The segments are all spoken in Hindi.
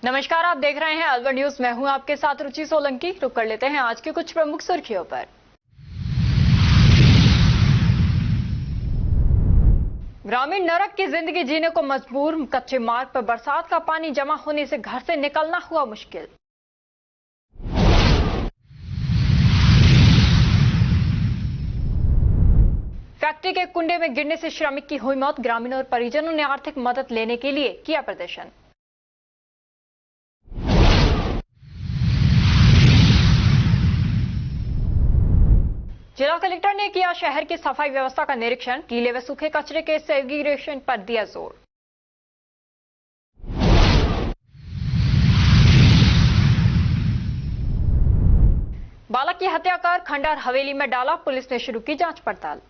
नमस्कार, आप देख रहे हैं अलवर न्यूज। मैं हूं आपके साथ रुचि सोलंकी। रुक कर लेते हैं आज की कुछ प्रमुख सुर्खियों पर। ग्रामीण नरक की जिंदगी जीने को मजबूर। कच्चे मार्ग पर बरसात का पानी जमा होने से घर से निकलना हुआ मुश्किल। फैक्ट्री के कुंडे में गिरने से श्रमिक की हुई मौत। ग्रामीणों और परिजनों ने आर्थिक मदद लेने के लिए किया प्रदर्शन। जिला कलेक्टर ने किया शहर की सफाई व्यवस्था का निरीक्षण। गीले व सूखे कचरे के सेग्रीगेशन पर दिया जोर। बालक की हत्या कर खंडहर हवेली में डाला। पुलिस ने शुरू की जांच पड़ताल।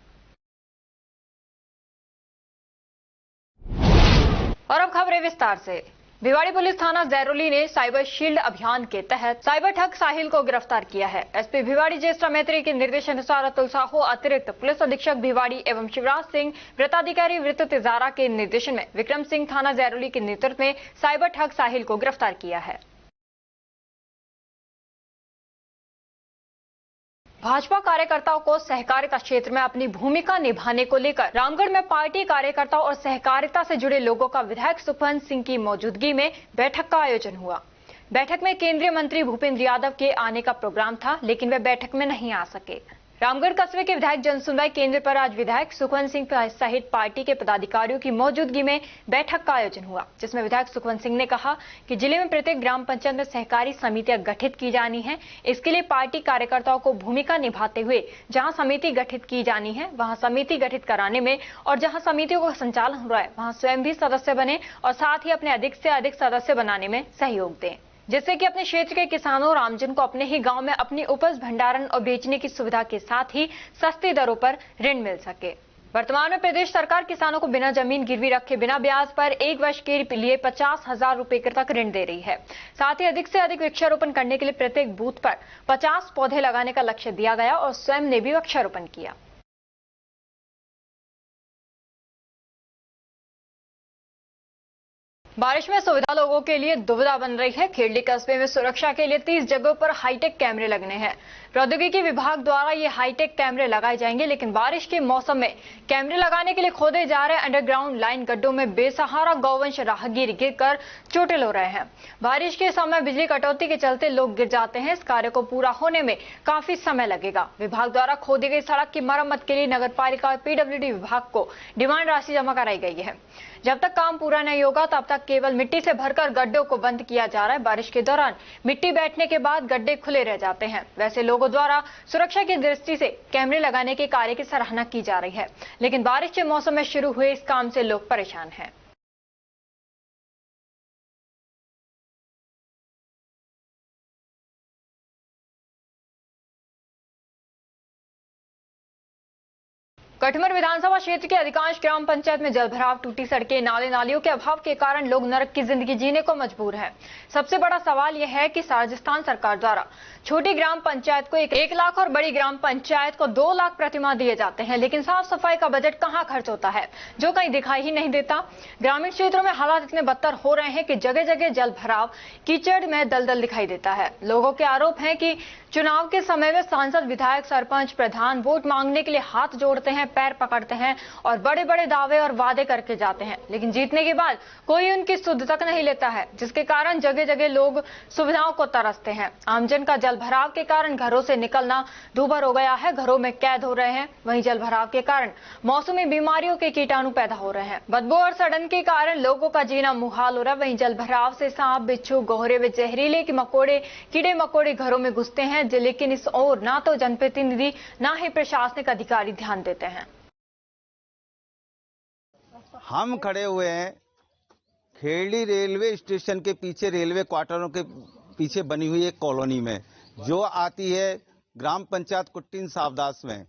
और अब खबरें विस्तार से। भिवाड़ी पुलिस थाना जैरोली ने साइबर शील्ड अभियान के तहत साइबर ठग साहिल को गिरफ्तार किया है। एसपी भिवाड़ी ज्येष्ठा मैत्री के निर्देशानुसार अतुल साहू अतिरिक्त पुलिस अधीक्षक भिवाड़ी एवं शिवराज सिंह वृत्ताधिकारी वृत्त तिजारा के निर्देशन में विक्रम सिंह थाना जैरोली के नेतृत्व में साइबर ठग साहिल को गिरफ्तार किया है। भाजपा कार्यकर्ताओं को सहकारिता क्षेत्र में अपनी भूमिका निभाने को लेकर रामगढ़ में पार्टी कार्यकर्ताओं और सहकारिता से जुड़े लोगों का विधायक सुखवंत सिंह की मौजूदगी में बैठक का आयोजन हुआ। बैठक में केंद्रीय मंत्री भूपेंद्र यादव के आने का प्रोग्राम था, लेकिन वे बैठक में नहीं आ सके। रामगढ़ कस्बे के विधायक जनसुनवाई केंद्र पर आज विधायक सुखवंत सिंह सहित पार्टी के पदाधिकारियों की मौजूदगी में बैठक का आयोजन हुआ, जिसमें विधायक सुखवंत सिंह ने कहा कि जिले में प्रत्येक ग्राम पंचायत में सहकारी समितियां गठित की जानी है। इसके लिए पार्टी कार्यकर्ताओं को भूमिका निभाते हुए जहां समिति गठित की जानी है वहां समिति गठित कराने में, और जहां समितियों का संचालन हो रहा है वहां स्वयं भी सदस्य बने और साथ ही अपने अधिक से अधिक सदस्य बनाने में सहयोग दें, जिससे कि अपने क्षेत्र के किसानों और आमजन को अपने ही गांव में अपनी उपज भंडारण और बेचने की सुविधा के साथ ही सस्ती दरों पर ऋण मिल सके। वर्तमान में प्रदेश सरकार किसानों को बिना जमीन गिरवी रखे बिना ब्याज पर 1 वर्ष के लिए 50,000 रुपए तक ऋण दे रही है। साथ ही अधिक से अधिक वृक्षारोपण करने के लिए प्रत्येक बूथ पर 50 पौधे लगाने का लक्ष्य दिया गया और स्वयं ने भी वृक्षारोपण किया। बारिश में सुविधा लोगों के लिए दुविधा बन रही है। खेरडी कस्बे में सुरक्षा के लिए 30 जगहों पर हाईटेक कैमरे लगने हैं। प्रौद्योगिकी विभाग द्वारा ये हाईटेक कैमरे लगाए जाएंगे, लेकिन बारिश के मौसम में कैमरे लगाने के लिए खोदे जा रहे अंडरग्राउंड लाइन गड्ढों में बेसहारा गौवंश राहगीर गिरकर चोटिल हो रहे हैं। बारिश के समय बिजली कटौती के चलते लोग गिर जाते हैं। इस कार्य को पूरा होने में काफी समय लगेगा। विभाग द्वारा खोदी गई सड़क की मरम्मत के लिए नगर पालिका और पीडब्ल्यूडी विभाग को डिमांड राशि जमा कराई गई है। जब तक काम पूरा नहीं होगा तब तक केवल मिट्टी से भरकर गड्ढों को बंद किया जा रहा है। बारिश के दौरान मिट्टी बैठने के बाद गड्ढे खुले रह जाते हैं। वैसे लोगों द्वारा सुरक्षा की दृष्टि से कैमरे लगाने के कार्य की सराहना की जा रही है, लेकिन बारिश के मौसम में शुरू हुए इस काम से लोग परेशान हैं। कटमर विधानसभा क्षेत्र के अधिकांश ग्राम पंचायत में जलभराव, टूटी सड़कें, नाले नालियों के अभाव के कारण लोग नरक की जिंदगी जीने को मजबूर हैं। सबसे बड़ा सवाल यह है कि राजस्थान सरकार द्वारा छोटी ग्राम पंचायत को 1 लाख और बड़ी ग्राम पंचायत को 2 लाख प्रतिमाह दिए जाते हैं, लेकिन साफ सफाई का बजट कहां खर्च होता है, जो कहीं दिखाई ही नहीं देता। ग्रामीण क्षेत्रों में हालात इतने बदतर हो रहे हैं कि जगह जगह जलभराव, कीचड़ में दलदल दिखाई देता है। लोगों के आरोप है कि चुनाव के समय में सांसद, विधायक, सरपंच, प्रधान वोट मांगने के लिए हाथ जोड़ते हैं, पैर पकड़ते हैं और बड़े बड़े दावे और वादे करके जाते हैं, लेकिन जीतने के बाद कोई उनकी सुध तक नहीं लेता है, जिसके कारण जगह जगह लोग सुविधाओं को तरसते हैं। आमजन का जलभराव के कारण घरों से निकलना दूभर हो गया है, घरों में कैद हो रहे हैं। वहीं जलभराव के कारण मौसमी बीमारियों के कीटाणु पैदा हो रहे हैं। बदबू और सड़न के कारण लोगों का जीना मुहाल हो रहा है। वहीं जलभराव से सांप, बिच्छू, गोहरे व जहरीले कीड़े मकोड़े घरों में घुसते हैं, लेकिन इस ओर ना तो जनप्रतिनिधि ना ही प्रशासनिक अधिकारी ध्यान देते हैं। हम खड़े हुए हैं खेरडी रेलवे स्टेशन के पीछे, रेलवे क्वार्टरों के पीछे बनी हुई एक कॉलोनी में, जो आती है ग्राम पंचायत कुट्टीन सावदास में।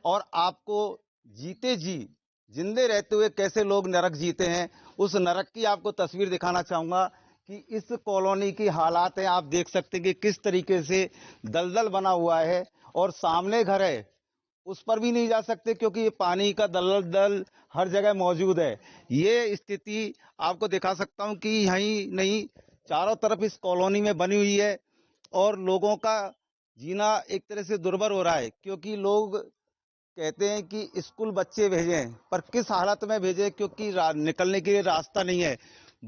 और आपको जीते जी जिंदे रहते हुए कैसे लोग नरक जीते हैं, उस नरक की आपको तस्वीर दिखाना चाहूंगा कि इस कॉलोनी की हालात है। आप देख सकते हैं कि किस तरीके से दलदल बना हुआ है, और सामने घर है उस पर भी नहीं जा सकते क्योंकि ये पानी का दलदल हर जगह मौजूद है। ये स्थिति आपको दिखा सकता हूं कि यहीं नहीं चारों तरफ इस कॉलोनी में बनी हुई है और लोगों का जीना एक तरह से दुर्भर हो रहा है, क्योंकि लोग कहते हैं कि स्कूल बच्चे भेजें, पर किस हालत में भेजें, क्योंकि निकलने के लिए रास्ता नहीं है।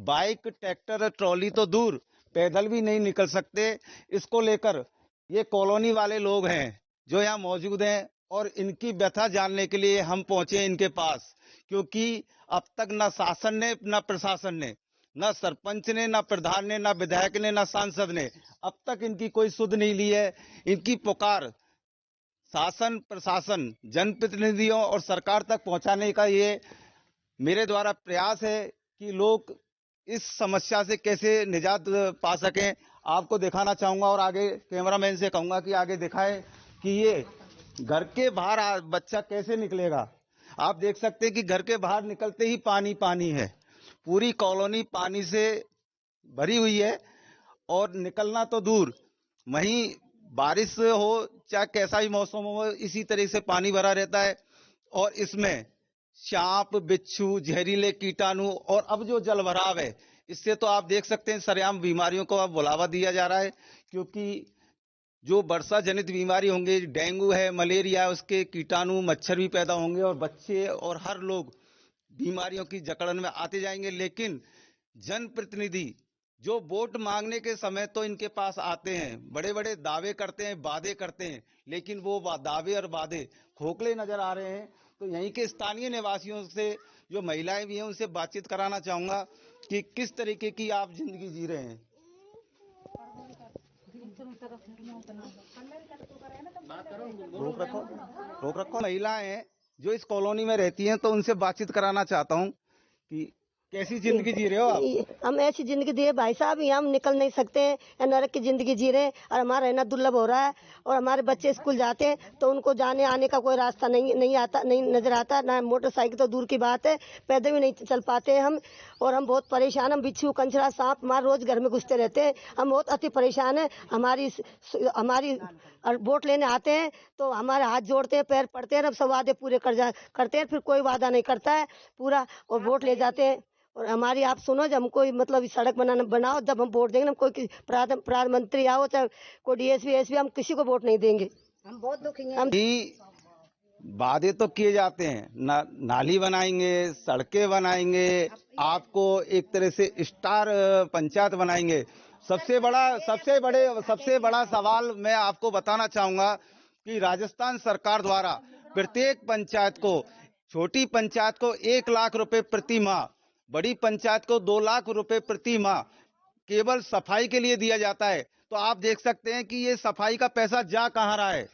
बाइक, ट्रैक्टर, ट्रॉली तो दूर, पैदल भी नहीं निकल सकते। इसको लेकर ये कॉलोनी वाले लोग हैं जो यहाँ मौजूद हैं और इनकी व्यथा जानने के लिए हम पहुंचे इनके पास, क्योंकि अब तक न शासन ने, न प्रशासन ने, न सरपंच ने, न प्रधान ने, न विधायक ने, न सांसद ने अब तक इनकी कोई सुध नहीं ली है। इनकी पुकार शासन, प्रशासन, जनप्रतिनिधियों और सरकार तक पहुंचाने का ये मेरे द्वारा प्रयास है कि लोग इस समस्या से कैसे निजात पा सकें। आपको दिखाना चाहूंगा और आगे कैमरामैन से कहूंगा कि आगे दिखाए कि ये घर के बाहर बच्चा कैसे निकलेगा। आप देख सकते हैं कि घर के बाहर निकलते ही पानी पानी है, पूरी कॉलोनी पानी से भरी हुई है और निकलना तो दूर, वहीं बारिश हो चाहे कैसा भी मौसम हो, इसी तरह से पानी भरा रहता है और इसमें सांप, बिच्छू, जहरीले कीटाणु और अब जो जल भराव है, इससे तो आप देख सकते हैं सरेआम बीमारियों को अब बुलावा दिया जा रहा है, क्योंकि जो वर्षा जनित बीमारी होंगे, डेंगू है, मलेरिया है, उसके कीटाणु, मच्छर भी पैदा होंगे और बच्चे और हर लोग बीमारियों की जकड़न में आते जाएंगे। लेकिन जनप्रतिनिधि जो वोट मांगने के समय तो इनके पास आते हैं, बड़े बड़े दावे करते हैं, वादे करते हैं, लेकिन वो दावे और वादे खोखले नजर आ रहे हैं। तो यहीं के स्थानीय निवासियों से, जो महिलाएं भी हैं, उनसे बातचीत कराना चाहूंगा कि किस तरीके की आप जिंदगी जी रहे हैं। रोक रखो। महिलाएं हैं जो इस कॉलोनी में रहती हैं, तो उनसे बातचीत कराना चाहता हूं कि कैसी जिंदगी जी रहे हो आप? हम ऐसी जिंदगी दिए भाई साहब, यहाँ हम निकल नहीं सकते हैं, नरक की जिंदगी जी रहे हैं और हमारा रहना दुर्लभ हो रहा है। और हमारे बच्चे स्कूल जाते हैं तो उनको जाने आने का कोई रास्ता नहीं आता, नहीं नजर आता, ना मोटरसाइकिल तो दूर की बात है, पैदल भी नहीं चल पाते हैं हम। और हम बहुत परेशान, हम बिच्छू, कंचड़ा, सांप हमारे रोज घर में घुसते रहते हैं। हम बहुत अति परेशान है। हमारी वोट लेने आते हैं तो हमारे हाथ जोड़ते हैं, पैर पड़ते हैं, अब सब वादे पूरे करते हैं, फिर कोई वादा नहीं करता है पूरा और वोट ले जाते हैं। और हमारी आप सुनो, जब हमको मतलब सड़क बनाओ, जब हम वोट देंगे, हम कोई प्रधानमंत्री आओ चाहे कोई डीएसपी एसपी, हम किसी को वोट नहीं देंगे। हम बहुत दुखी हैं। वादे तो किए जाते हैं, नाली बनाएंगे, सड़कें बनाएंगे, आपको एक तरह से स्टार पंचायत बनाएंगे। सबसे बड़ा सवाल मैं आपको बताना चाहूंगा कि राजस्थान सरकार द्वारा प्रत्येक पंचायत को, छोटी पंचायत को 1 लाख रुपए प्रति माह, बड़ी पंचायत को 2 लाख रुपए प्रति माह केवल सफाई के लिए दिया जाता है। तो आप देख सकते हैं कि ये सफाई का पैसा जा कहां रहा है।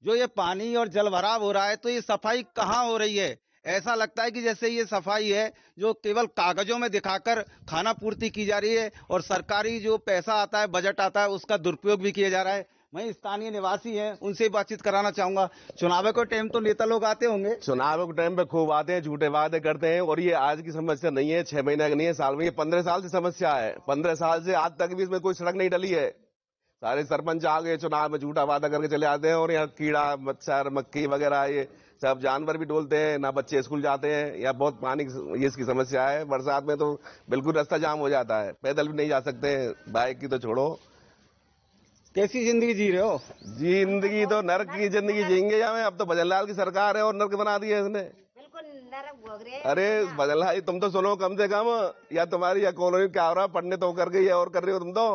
जो ये पानी और जल भराव हो रहा है, तो ये सफाई कहां हो रही है? ऐसा लगता है कि जैसे ये सफाई है जो केवल कागजों में दिखाकर खाना पूर्ति की जा रही है और सरकारी जो पैसा आता है, बजट आता है, उसका दुरुपयोग भी किया जा रहा है। वहीं स्थानीय निवासी हैं, उनसे बातचीत कराना चाहूंगा। चुनाव के टाइम तो नेता लोग आते होंगे? चुनाव के टाइम पे खूब आते हैं, झूठे वादे करते हैं। और ये आज की समस्या नहीं है, 6 महीने की नहीं है, साल में, ये 15 साल से समस्या है। 15 साल से आज तक भी इसमें कोई सड़क नहीं डली है। सारे सरपंच आ गए, चुनाव में झूठा वादा करके चले आते हैं और यहाँ कीड़ा, मच्छर, मक्खी वगैरह ये सब जानवर भी डोलते हैं, ना बच्चे स्कूल जाते हैं। या बहुत पानी ये इसकी समस्या है। बरसात में तो बिल्कुल रास्ता जाम हो जाता है, पैदल भी नहीं जा सकते, बाइक की तो छोड़ो। कैसी जिंदगी जी रहे हो? जिंदगी तो नरक की जिंदगी जिएंगे हमें। अब तो भजनलाल की सरकार है और नरक बना दिया है इसने। अरे भजनलाल, तुम तो सुनो कम से कम, या तुम्हारी या कॉलोनी क्या हो रहा, पढ़ने तो कर गई है और कर रही हो तुम तो।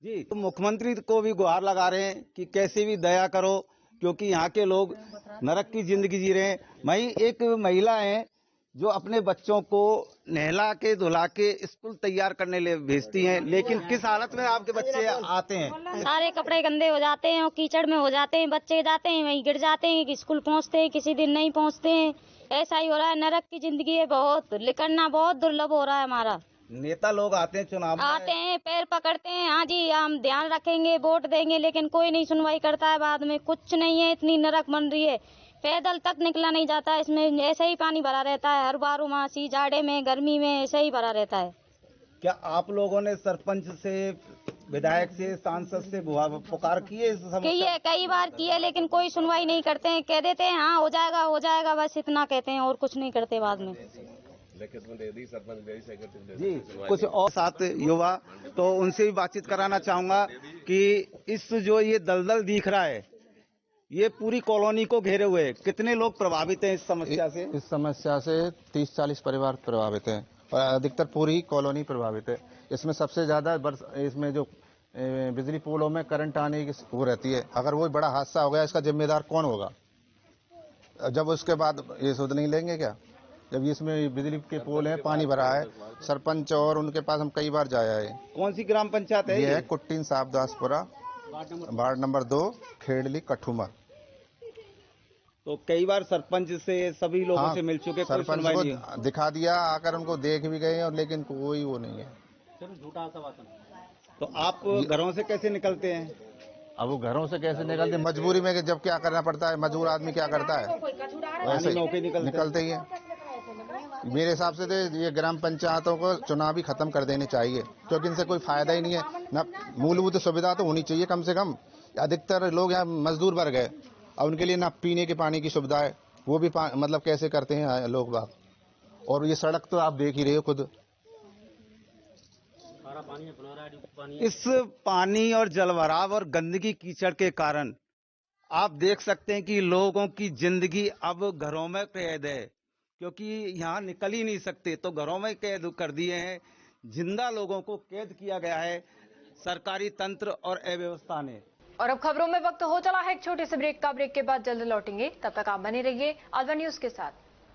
जी, तो मुख्यमंत्री को भी गुहार लगा रहे हैं कि कैसे भी दया करो, क्योंकि यहाँ के लोग नरक की जिंदगी जी रहे हैं। वहीं एक महिला है जो अपने बच्चों को नहला के धुला के स्कूल तैयार करने ले भेजती हैं, लेकिन किस हालत में आपके बच्चे आते हैं? सारे कपड़े गंदे हो जाते हैं और कीचड़ में हो जाते हैं, बच्चे जाते हैं वहीं गिर जाते हैं, कि स्कूल पहुंचते हैं, किसी दिन नहीं पहुंचते हैं। ऐसा ही हो रहा है, नरक की जिंदगी है, बहुत निकलना बहुत दुर्लभ हो रहा है हमारा। नेता लोग आते हैं, चुनाव में आते हैं, पैर पकड़ते हैं, हाँ जी हम ध्यान रखेंगे, वोट देंगे, लेकिन कोई नहीं सुनवाई करता है। बाद में कुछ नहीं है, इतनी नरक बन रही है, पैदल तक निकला नहीं जाता। इसमें ऐसे ही पानी भरा रहता है, हर बार मासी, जाड़े में, गर्मी में ऐसे ही भरा रहता है। क्या आप लोगों ने सरपंच से, विधायक से, सांसद से पुकार किए? कई बार किए, लेकिन कोई सुनवाई नहीं करते हैं। कह देते हैं हाँ हो जाएगा, बस इतना कहते हैं और कुछ नहीं करते बाद में। लिखित में दे दी, सरपंच गई, सेक्रेटरी जी कुछ और साथ युवा, तो उनसे भी बातचीत कराना चाहूंगा कि इस जो ये दलदल दिख रहा है ये पूरी कॉलोनी को घेरे हुए है, कितने लोग प्रभावित हैं इस समस्या से? इस समस्या से 30-40 परिवार प्रभावित हैं और अधिकतर पूरी कॉलोनी प्रभावित है। इसमें सबसे ज्यादा इसमें जो बिजली पोलों में करंट आने की वो रहती है, अगर वो बड़ा हादसा हो गया इसका जिम्मेदार कौन होगा? जब उसके बाद ये सुध नहीं लेंगे क्या? जब इसमें बिजली के पोल हैं, पानी भरा है, सरपंच और उनके पास हम कई बार जाया है। कौन सी ग्राम पंचायत है? ये है कुट्टीन साहबदासपुरा, वार्ड नंबर 2, खेड़ली, कठुमर। तो कई बार सरपंच से सभी लोगों से मिल चुके, कोई सरपंच सुनवाई नहीं को दिखा दिया, आकर उनको देख भी गए और लेकिन कोई वो नहीं है। तो आप घरों से कैसे निकलते हैं? अब वो घरों से कैसे निकलते, मजबूरी में, जब क्या करना पड़ता है, मजदूर आदमी क्या करता है, वैसे निकलते ही है। मेरे हिसाब से तो ये ग्राम पंचायतों को चुनाव भी खत्म कर देने चाहिए, क्योंकि इनसे कोई फायदा ही नहीं है ना। मूलभूत सुविधा तो होनी चाहिए कम से कम। अधिकतर लोग यहाँ मजदूर वर्ग है और उनके लिए ना पीने के पानी की सुविधा है, वो भी मतलब कैसे करते हैं लोग बाग। और ये सड़क तो आप देख ही रहे हो खुद। इस पानी और जलभराव और गंदगी कीचड़ के कारण आप देख सकते हैं कि लोगों की जिंदगी अब घरों में कैद है, क्योंकि यहाँ निकल ही नहीं सकते, तो घरों में कैद कर दिए हैं। जिंदा लोगों को कैद किया गया है सरकारी तंत्र और अव्यवस्था ने। और अब खबरों में वक्त हो चला है एक छोटे से ब्रेक का। ब्रेक के बाद जल्द लौटेंगे, तब तक आप बने रहिए अलवर न्यूज के साथ।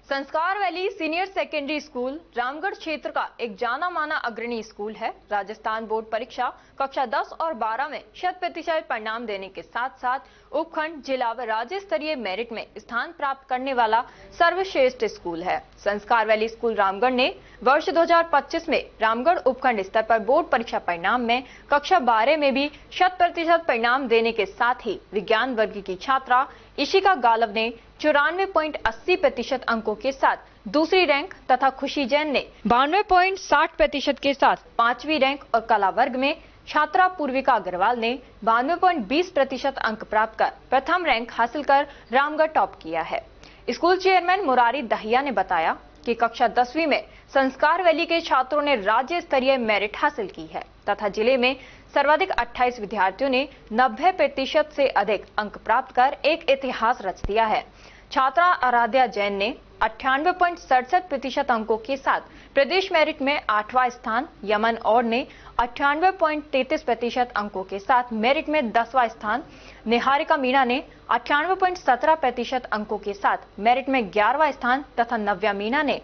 संस्कार valley senior secondary school Ramgarh क्षेत्र का एक जाना माना अग्रणी स्कूल है। राजस्थान बोर्ड परीक्षा कक्षा 10 और 12 में 100% परिणाम देने के साथ साथ उपखंड, जिला व राज्य स्तरीय मेरिट में स्थान प्राप्त करने वाला सर्वश्रेष्ठ स्कूल है। संस्कार वैली स्कूल रामगढ़ ने वर्ष 2025 में रामगढ़ उपखंड स्तर पर बोर्ड परीक्षा परिणाम में कक्षा 12 में भी 100% परिणाम देने के साथ ही विज्ञान वर्ग की छात्रा इशिका गालव ने 94.80% अंकों के साथ दूसरी रैंक तथा खुशी जैन ने 92.60% के साथ 5वीं रैंक और कला वर्ग में छात्रा पूर्विका अग्रवाल ने 92.20% अंक प्राप्त कर प्रथम रैंक हासिल कर रामगढ़ टॉप किया है। स्कूल चेयरमैन मुरारी दहिया ने बताया कि कक्षा 10वीं में संस्कार वैली के छात्रों ने राज्य स्तरीय मेरिट हासिल की है तथा जिले में सर्वाधिक 28 विद्यार्थियों ने 90% से अधिक अंक प्राप्त कर एक इतिहास रच दिया है। छात्रा आराध्या जैन ने 98.67% अंकों के साथ प्रदेश मेरिट में 8वां स्थान, यमन और ने 98.33% अंकों के साथ मेरिट में 10वां स्थान, निहारिका मीणा ने 98.17% अंकों के साथ मेरिट में 11वां स्थान तथा नव्या मीणा ने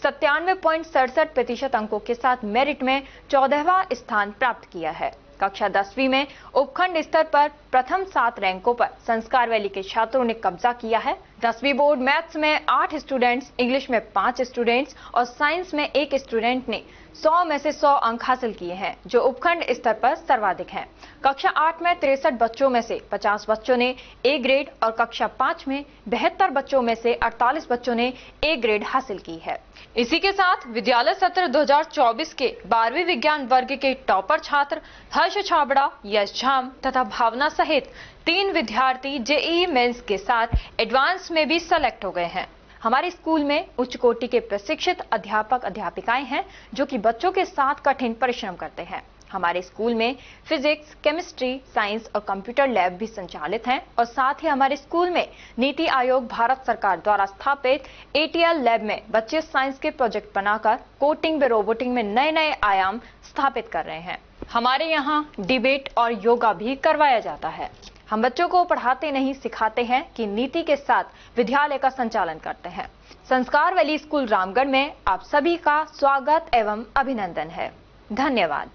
97.67% अंकों के साथ मेरिट में 14वां स्थान प्राप्त किया है। कक्षा 10वीं में उपखंड स्तर पर प्रथम 7 रैंकों पर संस्कार वैली के छात्रों ने कब्जा किया है। 10वीं बोर्ड मैथ्स में 8 स्टूडेंट्स, इंग्लिश में 5 स्टूडेंट्स और साइंस में 1 स्टूडेंट ने 100 में से 100 अंक हासिल किए हैं, जो उपखंड स्तर पर सर्वाधिक हैं। कक्षा 8 में 63 बच्चों में से 50 बच्चों ने ए ग्रेड और कक्षा 5 में 72 बच्चों में से 48 बच्चों ने ए ग्रेड हासिल की है। इसी के साथ विद्यालय सत्र 2024 के 12वीं विज्ञान वर्ग के टॉपर छात्र हर्ष छाबड़ा, यश झाम तथा भावना सहित 3 विद्यार्थी जेईई मेंस के साथ एडवांस में भी सेलेक्ट हो गए हैं। हमारे स्कूल में उच्च कोटि के प्रशिक्षित अध्यापक अध्यापिकाएं हैं जो कि बच्चों के साथ कठिन परिश्रम करते हैं। हमारे स्कूल में फिजिक्स, केमिस्ट्री, साइंस और कंप्यूटर लैब भी संचालित हैं और साथ ही हमारे स्कूल में नीति आयोग भारत सरकार द्वारा स्थापित ATL लैब में बच्चे साइंस के प्रोजेक्ट बनाकर कोडिंग व रोबोटिंग में नए नए आयाम स्थापित कर रहे हैं। हमारे यहाँ डिबेट और योगा भी करवाया जाता है। हम बच्चों को पढ़ाते नहीं सिखाते हैं कि नीति के साथ विद्यालय का संचालन करते हैं। संस्कार वैली स्कूल रामगढ़ में आप सभी का स्वागत एवं अभिनंदन है। धन्यवाद।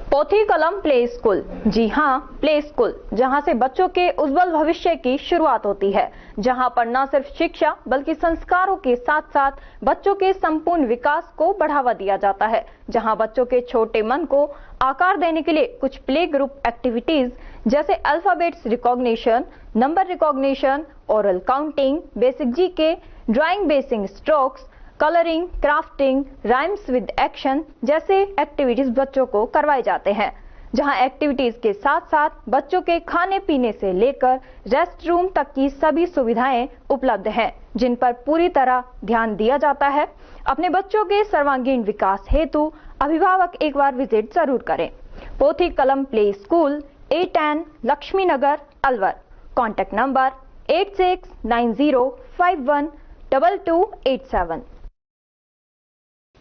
पोथी कलम प्ले स्कूल, जी हाँ, प्ले स्कूल, जहाँ से बच्चों के उज्जवल भविष्य की शुरुआत होती है, जहाँ पर न सिर्फ शिक्षा बल्कि संस्कारों के साथ साथ बच्चों के संपूर्ण विकास को बढ़ावा दिया जाता है, जहाँ बच्चों के छोटे मन को आकार देने के लिए कुछ प्ले ग्रुप एक्टिविटीज जैसे alphabets recognition, number recognition, oral counting, basic GK, drawing basic strokes, colouring, crafting, rhymes with action जैसे एक्टिविटीज बच्चों को करवाए जाते हैं, जहां एक्टिविटीज के साथ साथ बच्चों के खाने पीने से लेकर रेस्ट रूम तक की सभी सुविधाएं उपलब्ध हैं, जिन पर पूरी तरह ध्यान दिया जाता है। अपने बच्चों के सर्वांगीण विकास हेतु अभिभावक एक बार विजिट जरूर करें। Pothi Kalam play school, A10 Laxmi Nagar, Alwar. Contact number 8690512287।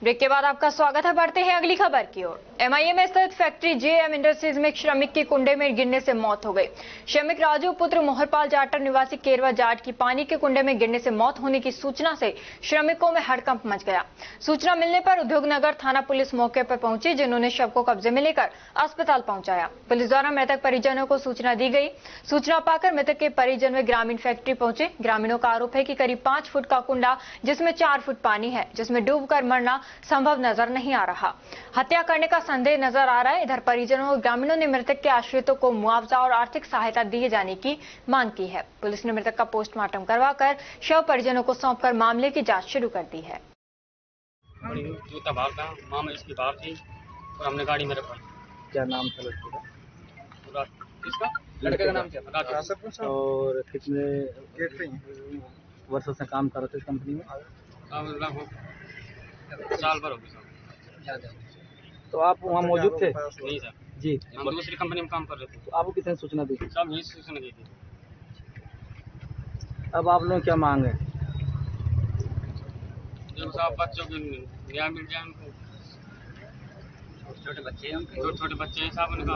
Break के बाद आपका स्वागत है। बढ़ते हैं अगली खबर की ओर। MIA में स्थित फैक्ट्री JM इंडस्ट्रीज में एक श्रमिक की कुंडे में गिरने से मौत हो गई। श्रमिक राजू पुत्र मोहरपाल जाटर निवासी केरवा जाट की पानी के कुंडे में गिरने से मौत होने की सूचना से श्रमिकों में हड़कंप मच गया। सूचना मिलने पर उद्योगनगर थाना पुलिस मौके पर पहुंची, जिन्होंने शव को कब्जे में लेकर अस्पताल पहुंचाया। पुलिस द्वारा मृतक परिजनों को सूचना दी गई। सूचना पाकर मृतक के परिजन व ग्रामीण फैक्ट्री पहुंचे। ग्रामीणों का आरोप है कि करीब 5 फुट का कुंडा जिसमें 4 फुट पानी है, जिसमें डूबकर मरना संभव नजर नहीं आ रहा। हत्या करने का संदेह नजर आ रहा है। इधर परिजनों और ग्रामीणों ने मृतक के आश्रितों को मुआवजा और आर्थिक सहायता दिए जाने की मांग की है। पुलिस ने मृतक का पोस्टमार्टम करवाकर शव परिजनों को सौंपकर मामले की जांच शुरू कर दी है। जूता भाग था, मामा इसकी भाग थी और हमने गाड़ी में रखा। क्या नाम था लड़के का? इसका लड़के का नाम क्या था? और कितने वर्षों से काम कर रहे थे इस कंपनी में? साल भर हो गया। तो आप वहाँ मौजूद थे? नहीं सर जी, हम दूसरी कंपनी में काम कर रहे थे। तो आपको किसने सूचना दी? सब यही सूचना दी थी। अब आप लोग क्या मांग है? जब साहब बच्चों को न्याय मिल जाए, उनको छोटे बच्चे हैं, छोटे बच्चे हैं साहब, उनका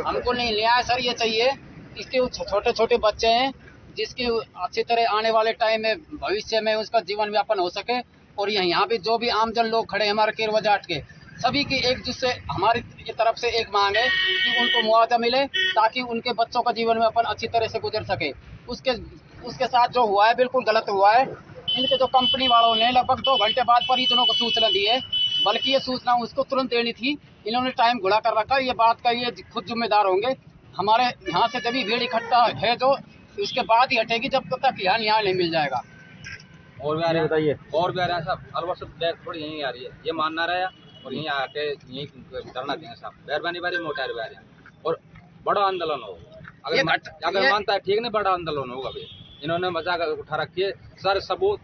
हमको नहीं न्याय सर ये चाहिए। इसके छोटे छोटे बच्चे हैं, जिसकी अच्छी तरह आने वाले टाइम में भविष्य में उसका जीवन यापन हो सके। और यहाँ पे जो भी आमजन लोग खड़े हैं हमारे केरवा जाट के, सभी की एकजुट से हमारी तरफ से एक मांग है कि उनको मुआवजा मिले, ताकि उनके बच्चों का जीवन यापन अच्छी तरह से गुजर सके। उसके साथ जो हुआ है बिल्कुल गलत हुआ है। इनके जो कंपनी वालों ने लगभग 2 घंटे बाद परिजनों को सूचना दी है, बल्कि ये सूचना उसको तुरंत देनी थी। इन्होंने टाइम घुला कर रखा। ये बात का ये खुद जिम्मेदार होंगे। हमारे यहाँ से जब भीड़ इकट्ठा है जो उसके बाद ही हटेगी, जब तक यहाँ न्याय नहीं मिल जाएगा। और भी आ रहे हैं, बताइए। और भी आ रहे हैं साहब, अलवर से बैग थोड़ी यहीं आ रही है, ये मानना रहा और यहीं आके यहीं धरना देंगे साहब। बैरबानी बारी मोटार भी आ रहे हैं और बड़ा आंदोलन हो। अगर मानता है ठीक नहीं, बड़ा आंदोलन होगा। अभी इन्होंने मजाक उठा रखी है। सारे सबूत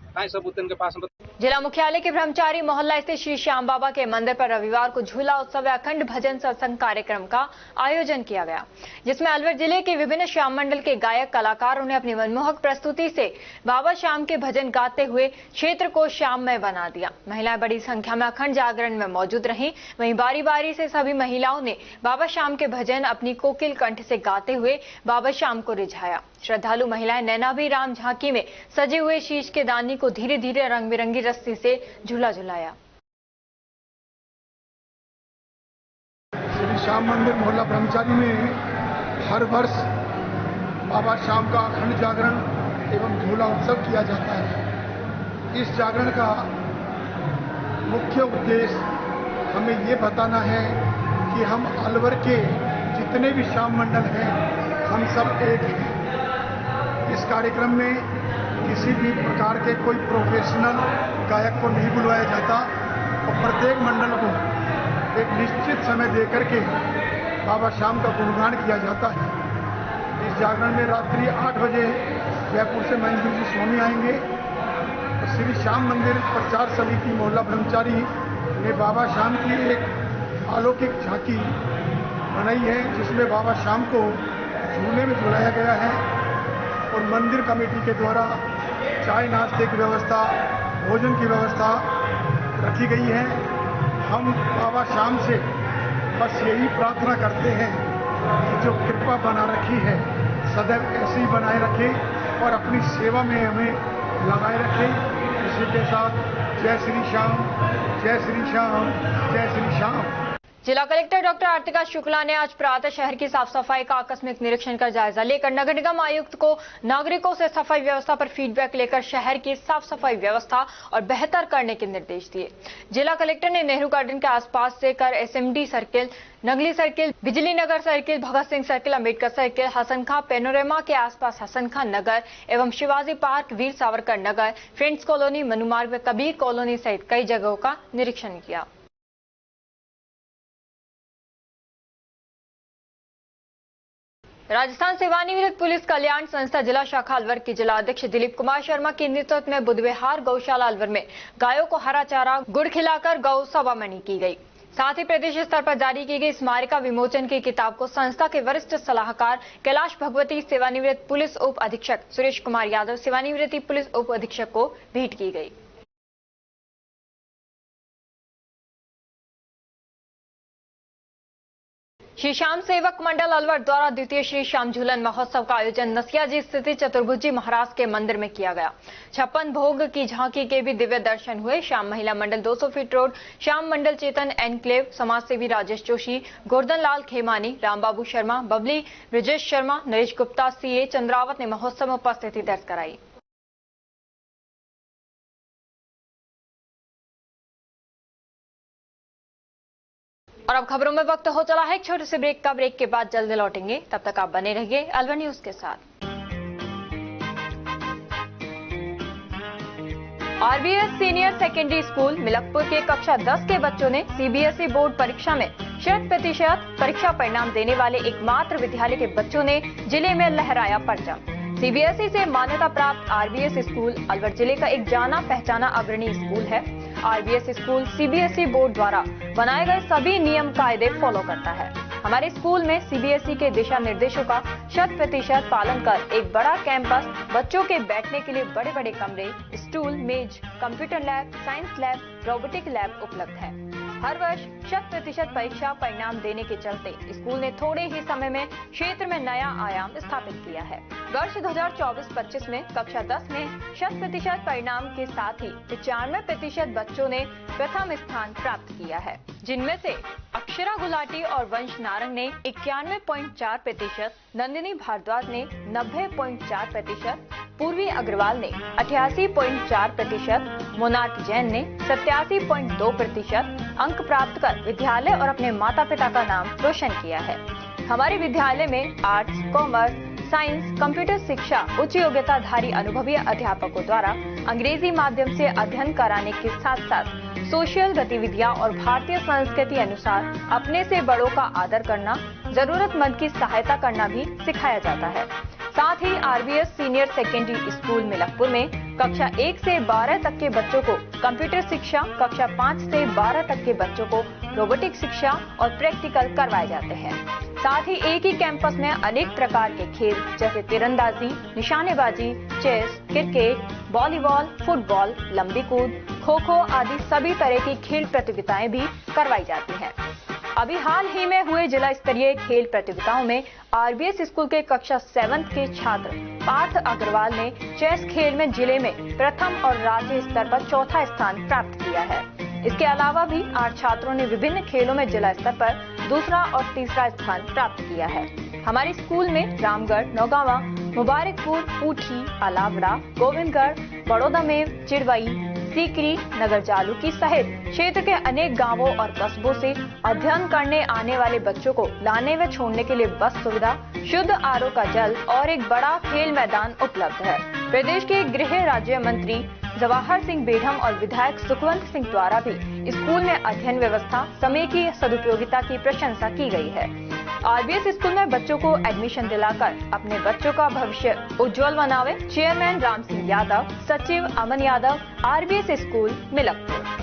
इनके पास। जिला मुख्यालय के ब्रह्मचारी मोहल्ला स्थित श्री श्याम बाबा के मंदिर पर रविवार को झूला उत्सव व अखंड भजन सत्संग कार्यक्रम का आयोजन किया गया, जिसमें अलवर जिले के विभिन्न श्याम मंडल के गायक कलाकारों ने अपनी मनमोहक प्रस्तुति से बाबा श्याम के भजन गाते हुए क्षेत्र को श्याममय बना दिया। महिलाएं बड़ी संख्या में अखंड जागरण में मौजूद रहीं। वहीं बारी बारी से सभी महिलाओं ने बाबा श्याम के भजन अपनी कोकिल कंठ से गाते हुए बाबा श्याम को रिझाया। श्रद्धालु महिलाएं नैनाभी राम झांकी में सजे हुए शीश के दानी को धीरे धीरे रंग बिरंगी रस्सी से झूला झुलाया। श्री श्याम मंदिर मोहल्ला ब्रह्मचारी में हर वर्ष बाबा श्याम का अखंड जागरण एवं झूला उत्सव किया जाता है। इस जागरण का मुख्य उद्देश्य हमें ये बताना है कि हम अलवर के जितने भी श्याम मंडल हैं, हम सब एक हैं। इस कार्यक्रम में किसी भी प्रकार के कोई प्रोफेशनल गायक को नहीं बुलवाया जाता और प्रत्येक मंडल को एक निश्चित समय देकर के बाबा श्याम का गुणगान किया जाता है। इस जागरण में रात्रि 8 बजे जयपुर से महेंद्र जी स्वामी आएंगे। तो श्री श्याम मंदिर प्रचार समिति मोहल्ला ब्रह्मचारी ने बाबा श्याम की एक अलौकिक झांकी बनाई है, जिसमें बाबा श्याम को झूले में झुलाया गया है और मंदिर कमेटी के द्वारा चाय नाश्ते की व्यवस्था, भोजन की व्यवस्था रखी गई है। हम बाबा श्याम से बस यही प्रार्थना करते हैं कि जो कृपा बना रखी है सदैव ऐसे ही बनाए रखें और अपनी सेवा में हमें लगाए रखें। इसी के साथ जय श्री श्याम, जय श्री श्याम, जय श्री श्याम। जिला कलेक्टर डॉक्टर आर्तिका शुक्ला ने आज प्रातः शहर की साफ सफाई का आकस्मिक निरीक्षण कर जायजा लेकर नगर निगम आयुक्त को नागरिकों से सफाई व्यवस्था पर फीडबैक लेकर शहर की साफ सफाई व्यवस्था और बेहतर करने के निर्देश दिए। जिला कलेक्टर ने नेहरू गार्डन के आसपास से कर SMD सर्किल, नगली सर्किल, बिजली नगर circle, Bhagat Singh circle, Ambedkar circle, Hasan खां पेनोरमा के आसपास हसन खां नगर एवं Shivaji park, Veer Savarkar Nagar, friends colony, Manumarg व कबीर कॉलोनी सहित कई जगहों का निरीक्षण किया। राजस्थान सेवानिवृत्त पुलिस कल्याण संस्था जिला शाखा अलवर के जिला अध्यक्ष दिलीप कुमार शर्मा के नेतृत्व में बुधविहार गौशाला अलवर में गायों को हरा चारा गुड़ खिलाकर गौ सवामणी की गई। साथ ही प्रदेश स्तर पर जारी की गई स्मारिका विमोचन की किताब को संस्था के वरिष्ठ सलाहकार कैलाश भगवती, सेवानिवृत्त पुलिस उप अधीक्षक सुरेश कुमार यादव, सेवानिवृत्त पुलिस उप अधीक्षक को भेंट की गई। श्री श्याम सेवक मंडल अलवर द्वारा द्वितीय श्री श्याम झूलन महोत्सव का आयोजन नसियाजी स्थित चतुर्भुजी महाराज के मंदिर में किया गया। 56 भोग की झांकी के भी दिव्य दर्शन हुए। श्याम महिला मंडल 200 फीट रोड, श्याम मंडल चेतन एनक्लेव, समाजसेवी राजेश जोशी, गोर्धन लाल खेमानी, रामबाबू शर्मा, बबली, ब्रजेश शर्मा, नरेश गुप्ता, सीए चंद्रावत ने महोत्सव में उपस्थिति दर्ज कराई। और अब खबरों में वक्त हो चला है एक छोटे से ब्रेक का। ब्रेक के बाद जल्द लौटेंगे, तब तक आप बने रहिए अलवर न्यूज के साथ। RBS senior secondary school Milakpur के कक्षा 10 के बच्चों ने सीबीएसई बोर्ड परीक्षा में 100% परीक्षा परिणाम देने वाले एकमात्र विद्यालय के बच्चों ने जिले में लहराया परचम। सीबीएसई से मान्यता प्राप्त आरबीएस स्कूल अलवर जिले का एक जाना पहचाना अग्रणी स्कूल है। आरबीएस स्कूल सीबीएसई बोर्ड द्वारा बनाए गए सभी नियम कायदे फॉलो करता है। हमारे स्कूल में सीबीएसई के दिशा निर्देशों का 100% पालन कर एक बड़ा कैंपस, बच्चों के बैठने के लिए बड़े बड़े कमरे, स्टूल, मेज, computer lab, science lab, robotic lab उपलब्ध है। हर वर्ष 100% परीक्षा परिणाम देने के चलते स्कूल ने थोड़े ही समय में क्षेत्र में नया आयाम स्थापित किया है। वर्ष 2024-25 में कक्षा 10 में 100% परिणाम के साथ ही 95% बच्चों ने प्रथम स्थान प्राप्त किया है, जिनमें से अक्षरा गुलाटी और वंश नारंग ने 91.4%, नंदिनी भारद्वाज ने 90.4%, पूर्वी अग्रवाल ने 88.4%, मोनार्क जैन ने 87.2% अंक प्राप्त कर विद्यालय और अपने माता पिता का नाम रोशन किया है। हमारे विद्यालय में आर्ट्स, कॉमर्स, साइंस, कंप्यूटर शिक्षा उच्च योग्यताधारी अनुभवी अध्यापकों द्वारा अंग्रेजी माध्यम से अध्ययन कराने के साथ साथ सोशल गतिविधियां और भारतीय संस्कृति अनुसार अपने से बड़ों का आदर करना, जरूरतमंद की सहायता करना भी सिखाया जाता है। साथ ही RBS senior secondary school Milakpur में कक्षा 1 से 12 तक के बच्चों को कंप्यूटर शिक्षा, कक्षा 5 से 12 तक के बच्चों को रोबोटिक शिक्षा और प्रैक्टिकल करवाए जाते हैं। साथ ही एक ही कैंपस में अनेक प्रकार के खेल जैसे तीरंदाजी, निशानेबाजी, चेस, क्रिकेट, वॉलीबॉल, फुटबॉल, लंबी कूद, खो खो आदि सभी तरह की खेल प्रतियोगिताएं भी करवाई जाती हैं। अभी हाल ही में हुए जिला स्तरीय खेल प्रतियोगिताओं में आरबीएस स्कूल के कक्षा 7 के छात्र पार्थ अग्रवाल ने चेस खेल में जिले में प्रथम और राज्य स्तर पर चौथा स्थान प्राप्त किया है। इसके अलावा भी 8 छात्रों ने विभिन्न खेलों में जिला स्तर पर दूसरा और तीसरा स्थान प्राप्त किया है। हमारे स्कूल में रामगढ़, नौगावा, मुबारकपुर, पूठी, अलावड़ा, गोविंदगढ़, बड़ौदामेव, चिड़वई, सीकरी, नगर जालूकी सहित क्षेत्र के अनेक गांवों और कस्बों से अध्ययन करने आने वाले बच्चों को लाने व छोड़ने के लिए बस सुविधा, शुद्ध आरओ का जल और एक बड़ा खेल मैदान उपलब्ध है। प्रदेश के गृह राज्य मंत्री जवाहर सिंह बेढम और विधायक सुखवंत सिंह द्वारा भी स्कूल में अध्ययन व्यवस्था, समय की सदुपयोगिता की प्रशंसा की गई है। आरबीएस स्कूल में बच्चों को एडमिशन दिलाकर अपने बच्चों का भविष्य उज्जवल बनावे। चेयरमैन राम सिंह यादव, सचिव Aman Yadav, RBS school Milakpur.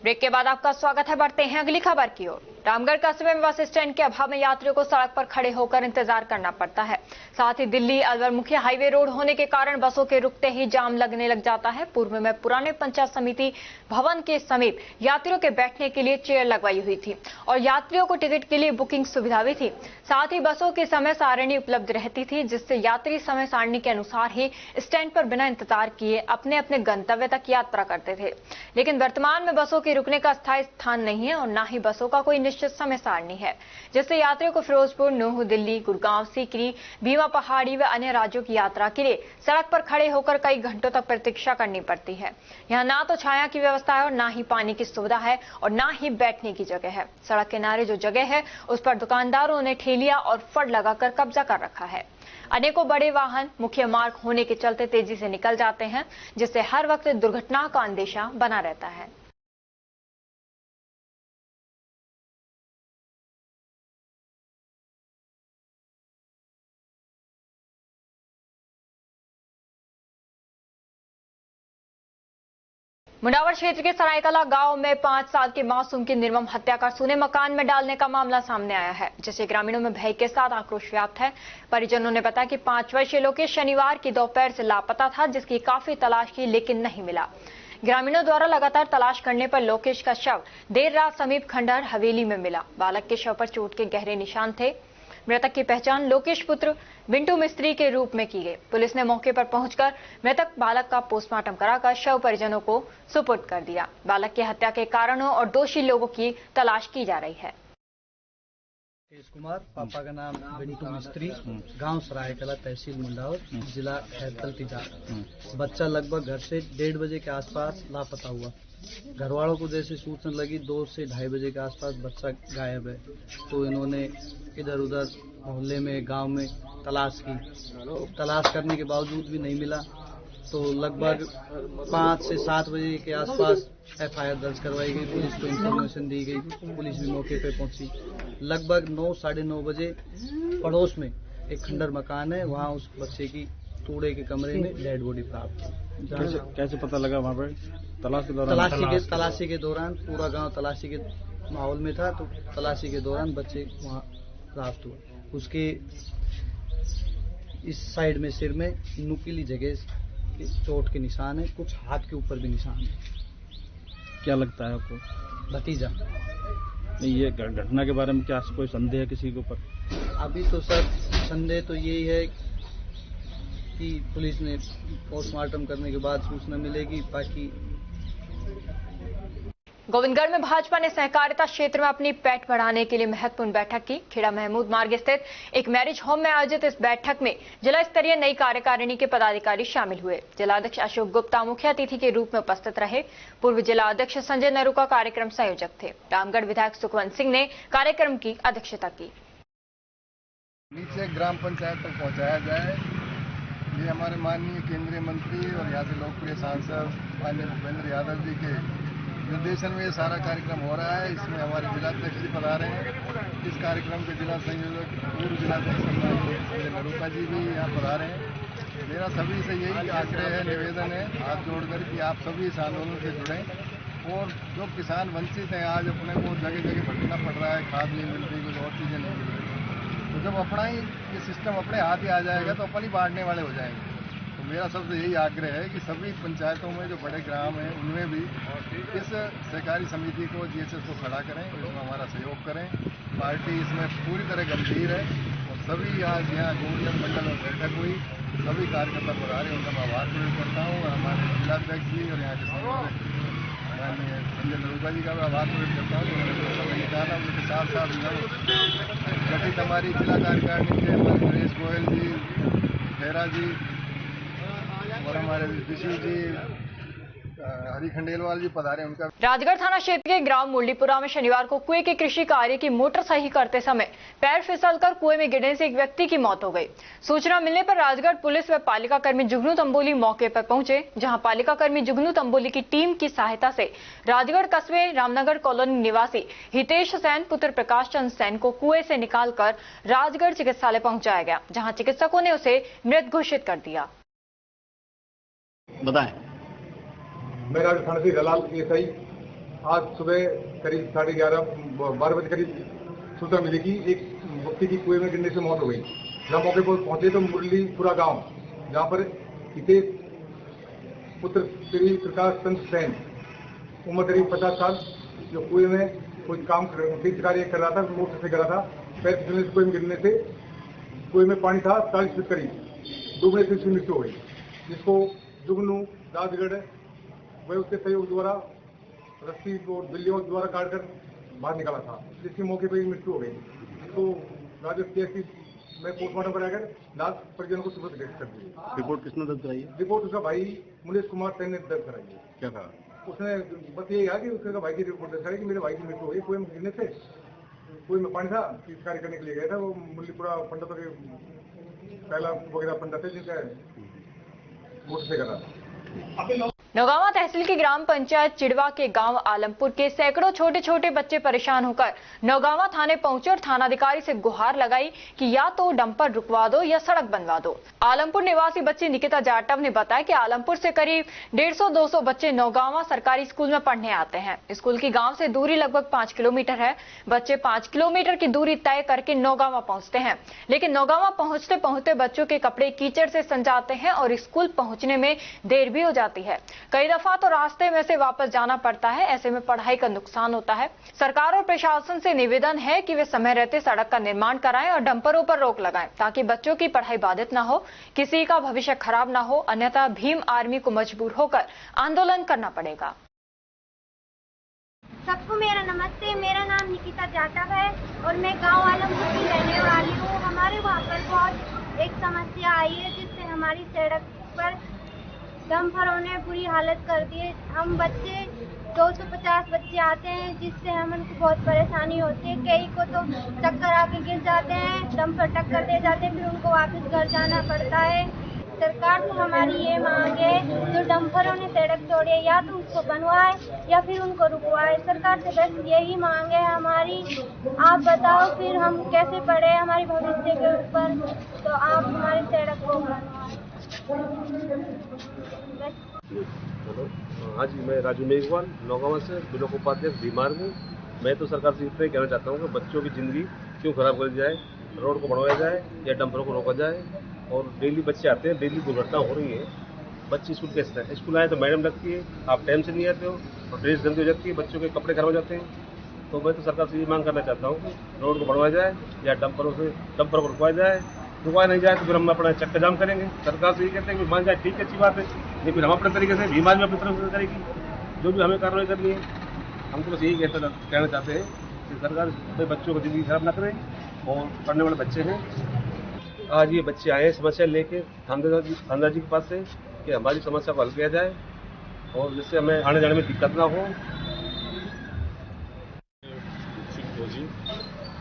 Break के बाद आपका स्वागत है। बढ़ते हैं अगली खबर की ओर। रामगढ़ कस्बे में बस स्टैंड के अभाव में यात्रियों को सड़क पर खड़े होकर इंतजार करना पड़ता है। साथ ही दिल्ली अलवर मुख्य हाईवे रोड होने के कारण बसों के रुकते ही जाम लगने लग जाता है। पूर्व में पुराने पंचायत समिति भवन के समीप यात्रियों के बैठने के लिए चेयर लगवाई हुई थी और यात्रियों को टिकट के लिए बुकिंग सुविधा भी थी। साथ ही बसों की समय सारणी उपलब्ध रहती थी, जिससे यात्री समय सारणी के अनुसार ही स्टैंड पर बिना इंतजार किए अपने अपने गंतव्य तक यात्रा करते थे। लेकिन वर्तमान में बसों के रुकने का स्थायी स्थान नहीं है और न ही बसों का कोई निश्चित समय सारणी है, जिससे यात्रियों को फिरोजपुर, नूंह, दिल्ली, गुड़गांव, सीकरी, भीमा पहाड़ी व अन्य राज्यों की यात्रा के लिए सड़क पर खड़े होकर कई घंटों तक प्रतीक्षा करनी पड़ती है। यहाँ ना तो छाया की व्यवस्था है और ना ही पानी की सुविधा है और ना ही बैठने की जगह है। सड़क किनारे जो जगह है उस पर दुकानदारों ने ठेलियां और फड़ लगाकर कब्जा कर रखा है। अनेकों बड़े वाहन मुख्य मार्ग होने के चलते तेजी से निकल जाते हैं, जिससे हर वक्त दुर्घटना का अंदेशा बना रहता है। मुंडावर क्षेत्र के सरायकला गांव में 5 साल के मासूम की निर्मम हत्या कर सूने मकान में डालने का मामला सामने आया है, जिससे ग्रामीणों में भय के साथ आक्रोश व्याप्त है। परिजनों ने बताया कि 5 वर्षीय लोकेश शनिवार की दोपहर से लापता था, जिसकी काफी तलाश की लेकिन नहीं मिला। ग्रामीणों द्वारा लगातार तलाश करने पर लोकेश का शव देर रात समीप खंडहर हवेली में मिला। बालक के शव पर चोट के गहरे निशान थे। मृतक की पहचान लोकेश पुत्र बिंटू मिस्त्री के रूप में की गई। पुलिस ने मौके पर पहुंचकर मृतक बालक का पोस्टमार्टम कराकर शव परिजनों को सुपुर्द कर दिया। बालक की हत्या के कारणों और दोषी लोगों की तलाश की जा रही है। केश कुमार, पापा का नाम बिंटू मिस्त्री, गांव सरायकला, तहसील मुंडावर, जिला खैरतल तिजार। बच्चा लगभग घर से 1:30 बजे के आसपास लापता हुआ। घर वालों को जैसे सूचना लगी 2 से 2:30 बजे के आसपास बच्चा गायब है, तो इन्होंने इधर उधर मोहल्ले में, गांव में तलाश की। तलाश करने के बावजूद भी नहीं मिला, तो लगभग 5 से 7 बजे के आसपास FIR दर्ज करवाई गई। पुलिस को इन्फॉर्मेशन दी गई, पुलिस भी मौके पे पहुंची। लगभग 9, साढ़े 9 बजे पड़ोस में एक खंडर मकान है, वहां उस बच्चे की तोड़े के कमरे में डेड बॉडी प्राप्त हुई। कैसे पता लगा? वहाँ पर तलाशी के दौरान पूरा गांव तलाशी के माहौल में था, तो तलाशी के दौरान बच्चे वहां प्राप्त हुआ। उसके इस साइड में सिर में नुकीली जगह चोट के निशान है, कुछ हाथ के ऊपर भी निशान है। क्या लगता है आपको? भतीजा। नहीं, ये घटना के बारे में क्या कोई संदेह है किसी के ऊपर? अभी तो सर संदेह तो यही है कि पुलिस ने पोस्टमार्टम करने के बाद सूचना मिलेगी। बाकी गोविंदगढ़ में भाजपा ने सहकारिता क्षेत्र में अपनी पैठ बढ़ाने के लिए महत्वपूर्ण बैठक की। खेड़ा महमूद मार्ग स्थित एक मैरिज होम में आयोजित इस बैठक में जिला स्तरीय नई कार्यकारिणी के पदाधिकारी शामिल हुए। जिलाध्यक्ष अशोक गुप्ता मुख्य अतिथि के रूप में उपस्थित रहे। पूर्व जिलाध्यक्ष संजय नरूका कार्यक्रम संयोजक थे। रामगढ़ विधायक सुखवंत सिंह ने कार्यक्रम की अध्यक्षता की। नीचे ग्राम पंचायत तक पहुँचाया जाए, ये हमारे माननीय केंद्रीय मंत्री और यहाँ से लोकप्रिय सांसद माननीय भूपेंद्र यादव जी के निर्देशन में ये सारा कार्यक्रम हो रहा है। इसमें हमारे जिलाध्यक्ष जी पधारे हैं। इस कार्यक्रम के जिला संयोजक पूर्व जिलाध्यक्ष संजय नरूका जी भी यहाँ पधारे हैं। मेरा सभी से यही आग्रह है, निवेदन है, हाथ जोड़कर कि आप सभी इस आंदोलन से जुड़ें। और जो किसान वंचित हैं, आज अपने को जगह जगह भटकना पड़ रहा है, खाद नहीं मिल रही, कुछ और चीज़ें नहीं मिल रही, तो जब अपना ही ये सिस्टम अपने हाथ ही आ जाएगा तो अपन ही बांटने वाले हो जाएंगे। तो मेरा सबसे यही आग्रह है कि सभी पंचायतों में जो बड़े ग्राम हैं उनमें भी इस सहकारी समिति को, GHS को खड़ा करें, इसमें हमारा सहयोग करें। पार्टी इसमें पूरी तरह गंभीर है और सभी आज यहाँ गोविंदगढ़ मंडल में बैठक हुई, सभी कार्यकर्ता पधारे, उनका मैं आभार प्रकट करता हूँ। और हमारे जिलाध्यक्ष जी और यहाँ के संयोजक माननीय संजय नरूका जी का भी आभार प्रकट करता हूँ। उन्होंने समय निकाला। उनके साथ साथ गठित हमारी जिला कार्यकारिणी के हमारे नरेश गोयल जी, खैरा जी और हमारे ऋषि जी, हरी खंडेलवाल जी पधारे। उनका राजगढ़ थाना क्षेत्र के ग्राम मुरलीपुरा में शनिवार को कुएं के कृषि कार्य की मोटर सही करते समय पैर फिसलकर कुएं में गिरने से एक व्यक्ति की मौत हो गई। सूचना मिलने पर राजगढ़ पुलिस व पालिका कर्मी जुगनू तंबोली मौके पर पहुंचे, जहां पालिका कर्मी जुगनू तंबोली की टीम की सहायता से राजगढ़ कस्बे रामनगर कॉलोनी निवासी हितेश सैन पुत्र प्रकाश चंद सैन को कुएं से निकालकर राजगढ़ चिकित्सालय पहुंचाया गया, जहाँ चिकित्सकों ने उसे मृत घोषित कर दिया। बताएं। मैं राजगढ़ थाना से दलाल SI आज सुबह करीब 11:30-12 बजे करीब सूचना मिली कि एक व्यक्ति की कुएं में गिरने से मौत हो गई। जहाँ मौके पर पहुंचे तो मुरलीपुरा गांव, जहाँ पर हितेश पुत्र श्री प्रकाश चंद सैन उम्र करीब 50 साल, जो कुएं में कोई काम कार्य कर रहा था, मोटर से गिरा था। पैर फिसलने से कुएं में गिरने से, कुएं में पानी था 40 फीट करीब, डूबने से उसकी मृत्यु हो गई, जिसको जुगनू राजगढ़ व उसके सहयोग द्वारा रस्सी और बिल्लियों द्वारा काटकर बाहर निकाला था, जिसके मौके पर मृत्यु हो गई। तो राजस्थान में पोस्टमार्टम कराकर लाश परिजनों को सुपुर्द कर दी। रिपोर्ट किसने दर्ज कराई है? रिपोर्ट उसका भाई मुनीश कुमार सेन ने दर्ज कराई है। क्या कहा उसने? बस यही कहा कि उसका भाई की रिपोर्ट दर्ज कराई कि मेरे भाई की मृत्यु हो गई। कोई गिरने से कोई में पानी था, किस कार्य करने के लिए गया था। वो मुल्लीपुरा पंडितों के पहला वगैरह पंडित है जिनका मोटर से करा। नौगावा तहसील की ग्राम पंचायत चिड़वा के गांव आलमपुर के सैकड़ों छोटे छोटे बच्चे परेशान होकर नौगावा थाने पहुंचे और थानाधिकारी से गुहार लगाई कि या तो डंपर रुकवा दो या सड़क बनवा दो। आलमपुर निवासी बच्ची निकिता जाटव ने बताया कि आलमपुर से करीब 150-200 बच्चे नौगावा सरकारी स्कूल में पढ़ने आते हैं। स्कूल की गांव से दूरी लगभग 5 किलोमीटर है। बच्चे 5 किलोमीटर की दूरी तय करके नौगावा पहुंचते हैं, लेकिन नौगावा पहुंचते पहुंचते बच्चों के कपड़े कीचड़ से सन जाते हैं और स्कूल पहुंचने में देर भी हो जाती है। कई दफा तो रास्ते में से वापस जाना पड़ता है। ऐसे में पढ़ाई का नुकसान होता है। सरकार और प्रशासन से निवेदन है कि वे समय रहते सड़क का निर्माण कराएं और डंपरों पर रोक लगाएं ताकि बच्चों की पढ़ाई बाधित न हो, किसी का भविष्य खराब न हो, अन्यथा भीम आर्मी को मजबूर होकर आंदोलन करना पड़ेगा। सबको मेरा नमस्ते। मेरा नाम निकिता जाटव है और मैं गांव आलमपुर की रहने वाली हूँ। हमारे वहाँ पर बहुत एक समस्या आई है जिससे हमारी सड़क पर डंपरों ने बुरी हालत कर दी है। हम बच्चे 250 बच्चे आते हैं जिससे हमको बहुत परेशानी होती है। कई को तो चक्कर आके गिर जाते हैं, डंपर टक्कर दे जाते हैं, फिर उनको वापस घर जाना पड़ता है। सरकार को हमारी ये मांग है, जो डंपरों ने सड़क तोड़ी है या तो उसको बनवाए या फिर उनको रुकवाए। सरकार से बस यही मांग है हमारी। आप बताओ फिर हम कैसे पढ़े हमारे भविष्य के ऊपर, तो आप हमारी सड़क को बनवाए। हाँ जी, मैं राजू मेघवाल नौगावा से ब्लॉक उपाध्यक्ष भीम आर्मी। मैं तो सरकार से इतना ही कहना चाहता हूँ कि बच्चों की जिंदगी क्यों खराब करी जाए, रोड को बढ़वाया जाए या डंपरों को रोका जाए। और डेली बच्चे आते हैं, डेली दुर्घटना हो रही है। बच्चे स्कूल कैसे हैं? स्कूल आए तो मैडम लगती है, आप टाइम से नहीं आते हो और ड्रेस गंदी हो जाती है, बच्चों के कपड़े खराब हो जाते हैं। तो मैं तो सरकार से ये मांग करना चाहता हूँ कि रोड को बढ़वाया जाए या डंपर को रुकवाया जाए। रुकवाया नहीं जाए तो फिर हम अपना चक्का जाम करेंगे। सरकार से ये कहते हैं कि मान जाए ठीक है, अच्छी बात है, लेकिन फिर हम अपने तरीके से भीम आर्मी अपनी तरफ से करेगी जो भी हमें कार्रवाई करनी है। हम तो बस यही कहना चाहते हैं कि सरकार बच्चों को जिंदगी खराब ना करे और पढ़ने वाले बच्चे हैं। आज ये बच्चे आए हैं समस्या लेके थानेदार जी के पास से कि हमारी समस्या को हल किया जाए और जिससे हमें आने जाने में दिक्कत ना हो।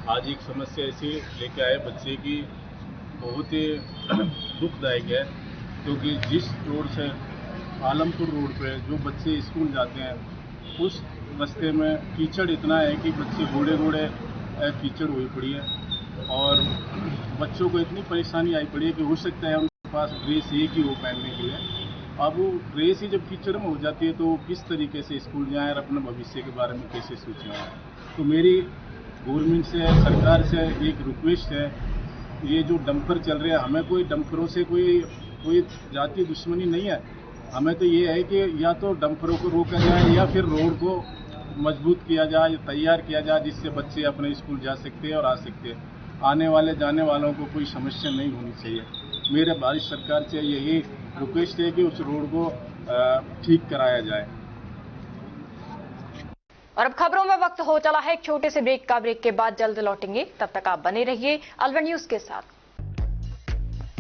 आज एक समस्या ऐसी लेके आए बच्चे की, बहुत ही दुखदायक है, क्योंकि जिस रोड से आलमपुर रोड पे जो बच्चे स्कूल जाते हैं उस रास्ते में कीचड़ इतना है कि बच्चे घोड़े कीचड़ हुई पड़ी है और बच्चों को इतनी परेशानी आई पड़ी है कि हो सकता है उनके पास ड्रेस एक ही हो पहनने के लिए। अब वो ड्रेस ही जब कीचड़ में हो जाती है तो वो किस तरीके से स्कूल जाएं और अपने भविष्य के बारे में कैसे सोचें। तो मेरी गवर्नमेंट से, सरकार से एक रिक्वेस्ट है, ये जो डंपर चल रहे हैं, हमें कोई डंपरों से कोई जातीय दुश्मनी नहीं है। हमें तो ये है कि या तो डंपरों को रोका जाए या फिर रोड को मजबूत किया जाए, तैयार किया जाए, जिससे बच्चे अपने स्कूल जा सकते हैं और आ सकते हैं। आने वाले जाने वालों को कोई समस्या नहीं होनी चाहिए। मेरे भारत सरकार से यही रिक्वेस्ट है कि उस रोड को ठीक कराया जाए। और अब खबरों में वक्त हो चला है एक छोटे से ब्रेक का। ब्रेक के बाद जल्द लौटेंगे, तब तक आप बने रहिए अलवर न्यूज के साथ।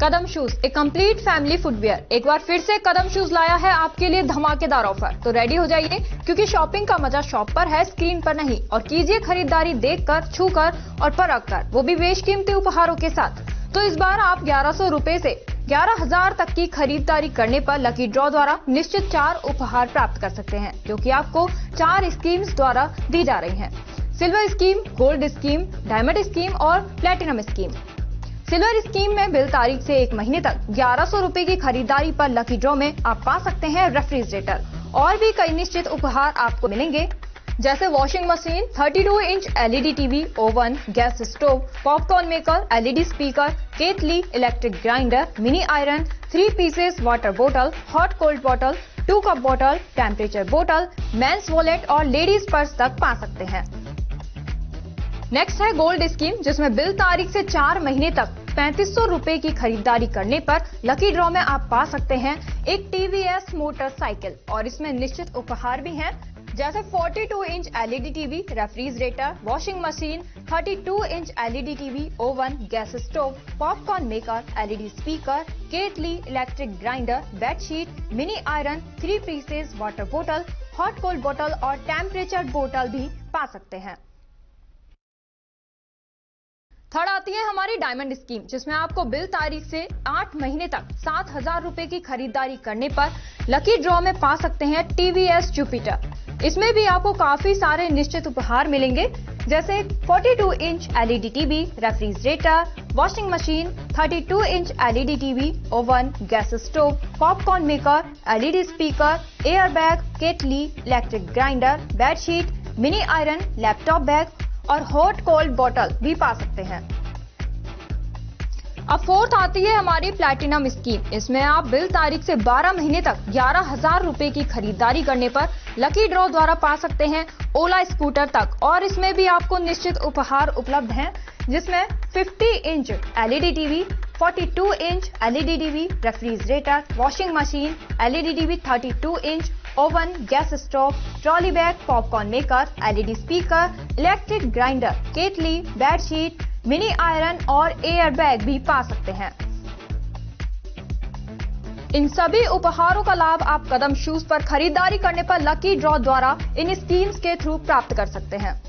कदम शूज, एक कंप्लीट फैमिली फुटवियर, एक बार फिर से कदम शूज लाया है आपके लिए धमाकेदार ऑफर। तो रेडी हो जाइए, क्योंकि शॉपिंग का मजा शॉप पर है, स्क्रीन पर नहीं। और कीजिए खरीदारी देखकर, छूकर और परख कर, वो भी बेशकीमती उपहारों के साथ। तो इस बार आप 1100 रुपए से 11,000 तक की खरीदारी करने पर लकी ड्रॉ द्वारा निश्चित 4 उपहार प्राप्त कर सकते हैं, जो कि आपको 4 स्कीम्स द्वारा दी जा रही हैं। Silver scheme, gold scheme, diamond scheme और प्लेटिनम स्कीम। सिल्वर स्कीम में बिल तारीख से 1 महीने तक 1100 रुपए की खरीदारी पर लकी ड्रॉ में आप पा सकते हैं रेफ्रिजरेटर और भी कई निश्चित उपहार आपको मिलेंगे, जैसे washing machine, 32 inch LED TV, oven, gas stove, popcorn maker, LED speaker, केतली, electric grinder, mini iron, 3 pieces water बोतल, हॉट कोल्ड बोतल, 2 कप बोतल, टेम्परेचर बोतल, मेंस वॉलेट और लेडीज पर्स तक पा सकते हैं। नेक्स्ट है गोल्ड स्कीम, जिसमें बिल तारीख से 4 महीने तक 3500 रुपए की खरीदारी करने पर लकी ड्रॉ में आप पा सकते हैं एक TVS मोटरसाइकिल और इसमें निश्चित उपहार भी हैं, जैसे 42 inch LED TV, refrigerator, washing machine, 32 inch LED TV, oven, gas stove, popcorn maker, LED speaker, केटली, electric grinder, bedsheet, mini iron, 3 pieces water बोतल, हॉट कोल्ड बोतल और टेम्परेचर बोतल भी पा सकते हैं। थर्ड आती है हमारी डायमंड स्कीम, जिसमें आपको बिल तारीख से 8 महीने तक 7,000 रुपए की खरीदारी करने पर लकी ड्रॉ में पा सकते हैं TVS जुपिटर। इसमें भी आपको काफी सारे निश्चित उपहार मिलेंगे, जैसे 42 inch LED TV, refrigerator, washing machine, 32 inch LED TV, oven, gas stove, popcorn maker, LED speaker, air bag, केटली, electric grinder, bedsheet, mini iron, laptop bag और हॉट कोल्ड बोतल भी पा सकते हैं। अब फोर्थ आती है हमारी प्लैटिनम स्कीम। इसमें आप बिल तारीख से 12 महीने तक 11,000 रुपए की खरीदारी करने पर लकी ड्रॉ द्वारा पा सकते हैं ओला स्कूटर तक, और इसमें भी आपको निश्चित उपहार उपलब्ध हैं, जिसमें 50 inch LED TV, 42 inch LED TV, refrigerator, washing machine, LED TV, 32 inch, oven, gas stove, trolley bag, popcorn maker, LED speaker, electric grinder, केटली, बेडशीट, मिनी आयरन और एयर बैग भी पा सकते हैं। इन सभी उपहारों का लाभ आप कदम शूज पर खरीदारी करने पर लकी ड्रॉ द्वारा इन स्कीम्स के थ्रू प्राप्त कर सकते हैं।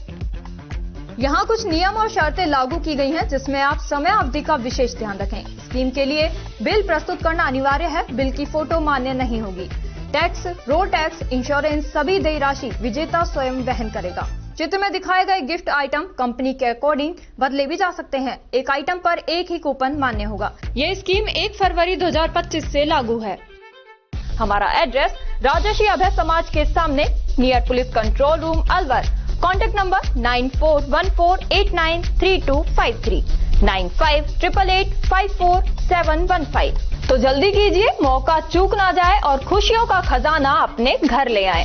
यहाँ कुछ नियम और शर्तें लागू की गई हैं, जिसमें आप समय अवधि का विशेष ध्यान रखें। स्कीम के लिए बिल प्रस्तुत करना अनिवार्य है। बिल की फोटो मान्य नहीं होगी। टैक्स, रोड टैक्स, इंश्योरेंस सभी देय राशि विजेता स्वयं वहन करेगा। चित्र में दिखाए गए गिफ्ट आइटम कंपनी के अकॉर्डिंग बदले भी जा सकते हैं। एक आइटम पर एक ही कूपन मान्य होगा। ये स्कीम 1 फरवरी 2025 से लागू है। हमारा एड्रेस राजर्षि अभय समाज के सामने, near police control room, Alwar. Contact number 9414893253, 9588854715। तो जल्दी कीजिए, मौका चूक ना जाए और खुशियों का खजाना अपने घर ले आए।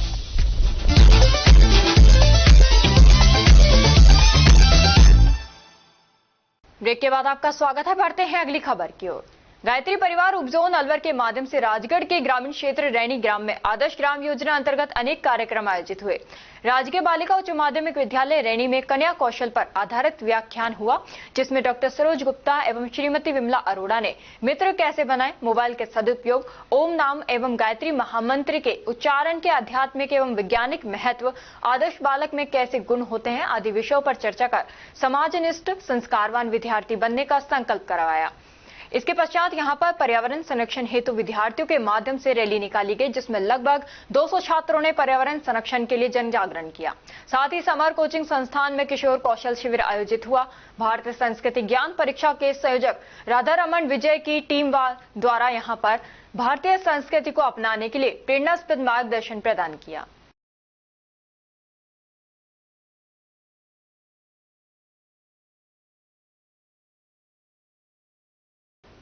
ब्रेक के बाद आपका स्वागत है। बढ़ते हैं अगली खबर की ओर। गायत्री परिवार उपजोन अलवर के माध्यम से राजगढ़ के ग्रामीण क्षेत्र रैनी ग्राम में आदर्श ग्राम योजना अंतर्गत अनेक कार्यक्रम आयोजित हुए। राजकीय बालिका उच्च माध्यमिक विद्यालय रैनी में कन्या कौशल पर आधारित व्याख्यान हुआ, जिसमें डॉक्टर सरोज गुप्ता एवं श्रीमती विमला अरोड़ा ने मित्र कैसे बनाएं, मोबाइल के सदुपयोग, ओम नाम एवं गायत्री महामंत्र के उच्चारण के आध्यात्मिक एवं वैज्ञानिक महत्व, आदर्श बालक में कैसे गुण होते हैं आदि विषयों पर चर्चा कर समाजनिष्ठ संस्कारवान विद्यार्थी बनने का संकल्प करवाया। इसके पश्चात यहां पर पर्यावरण संरक्षण हेतु विद्यार्थियों के माध्यम से रैली निकाली गई, जिसमें लगभग 200 छात्रों ने पर्यावरण संरक्षण के लिए जन जागरण किया। साथ ही समर कोचिंग संस्थान में किशोर कौशल शिविर आयोजित हुआ। भारतीय संस्कृति ज्ञान परीक्षा के संयोजक राधा रमन विजय की टीम द्वारा यहां पर भारतीय संस्कृति को अपनाने के लिए प्रेरणास्पद मार्गदर्शन प्रदान किया।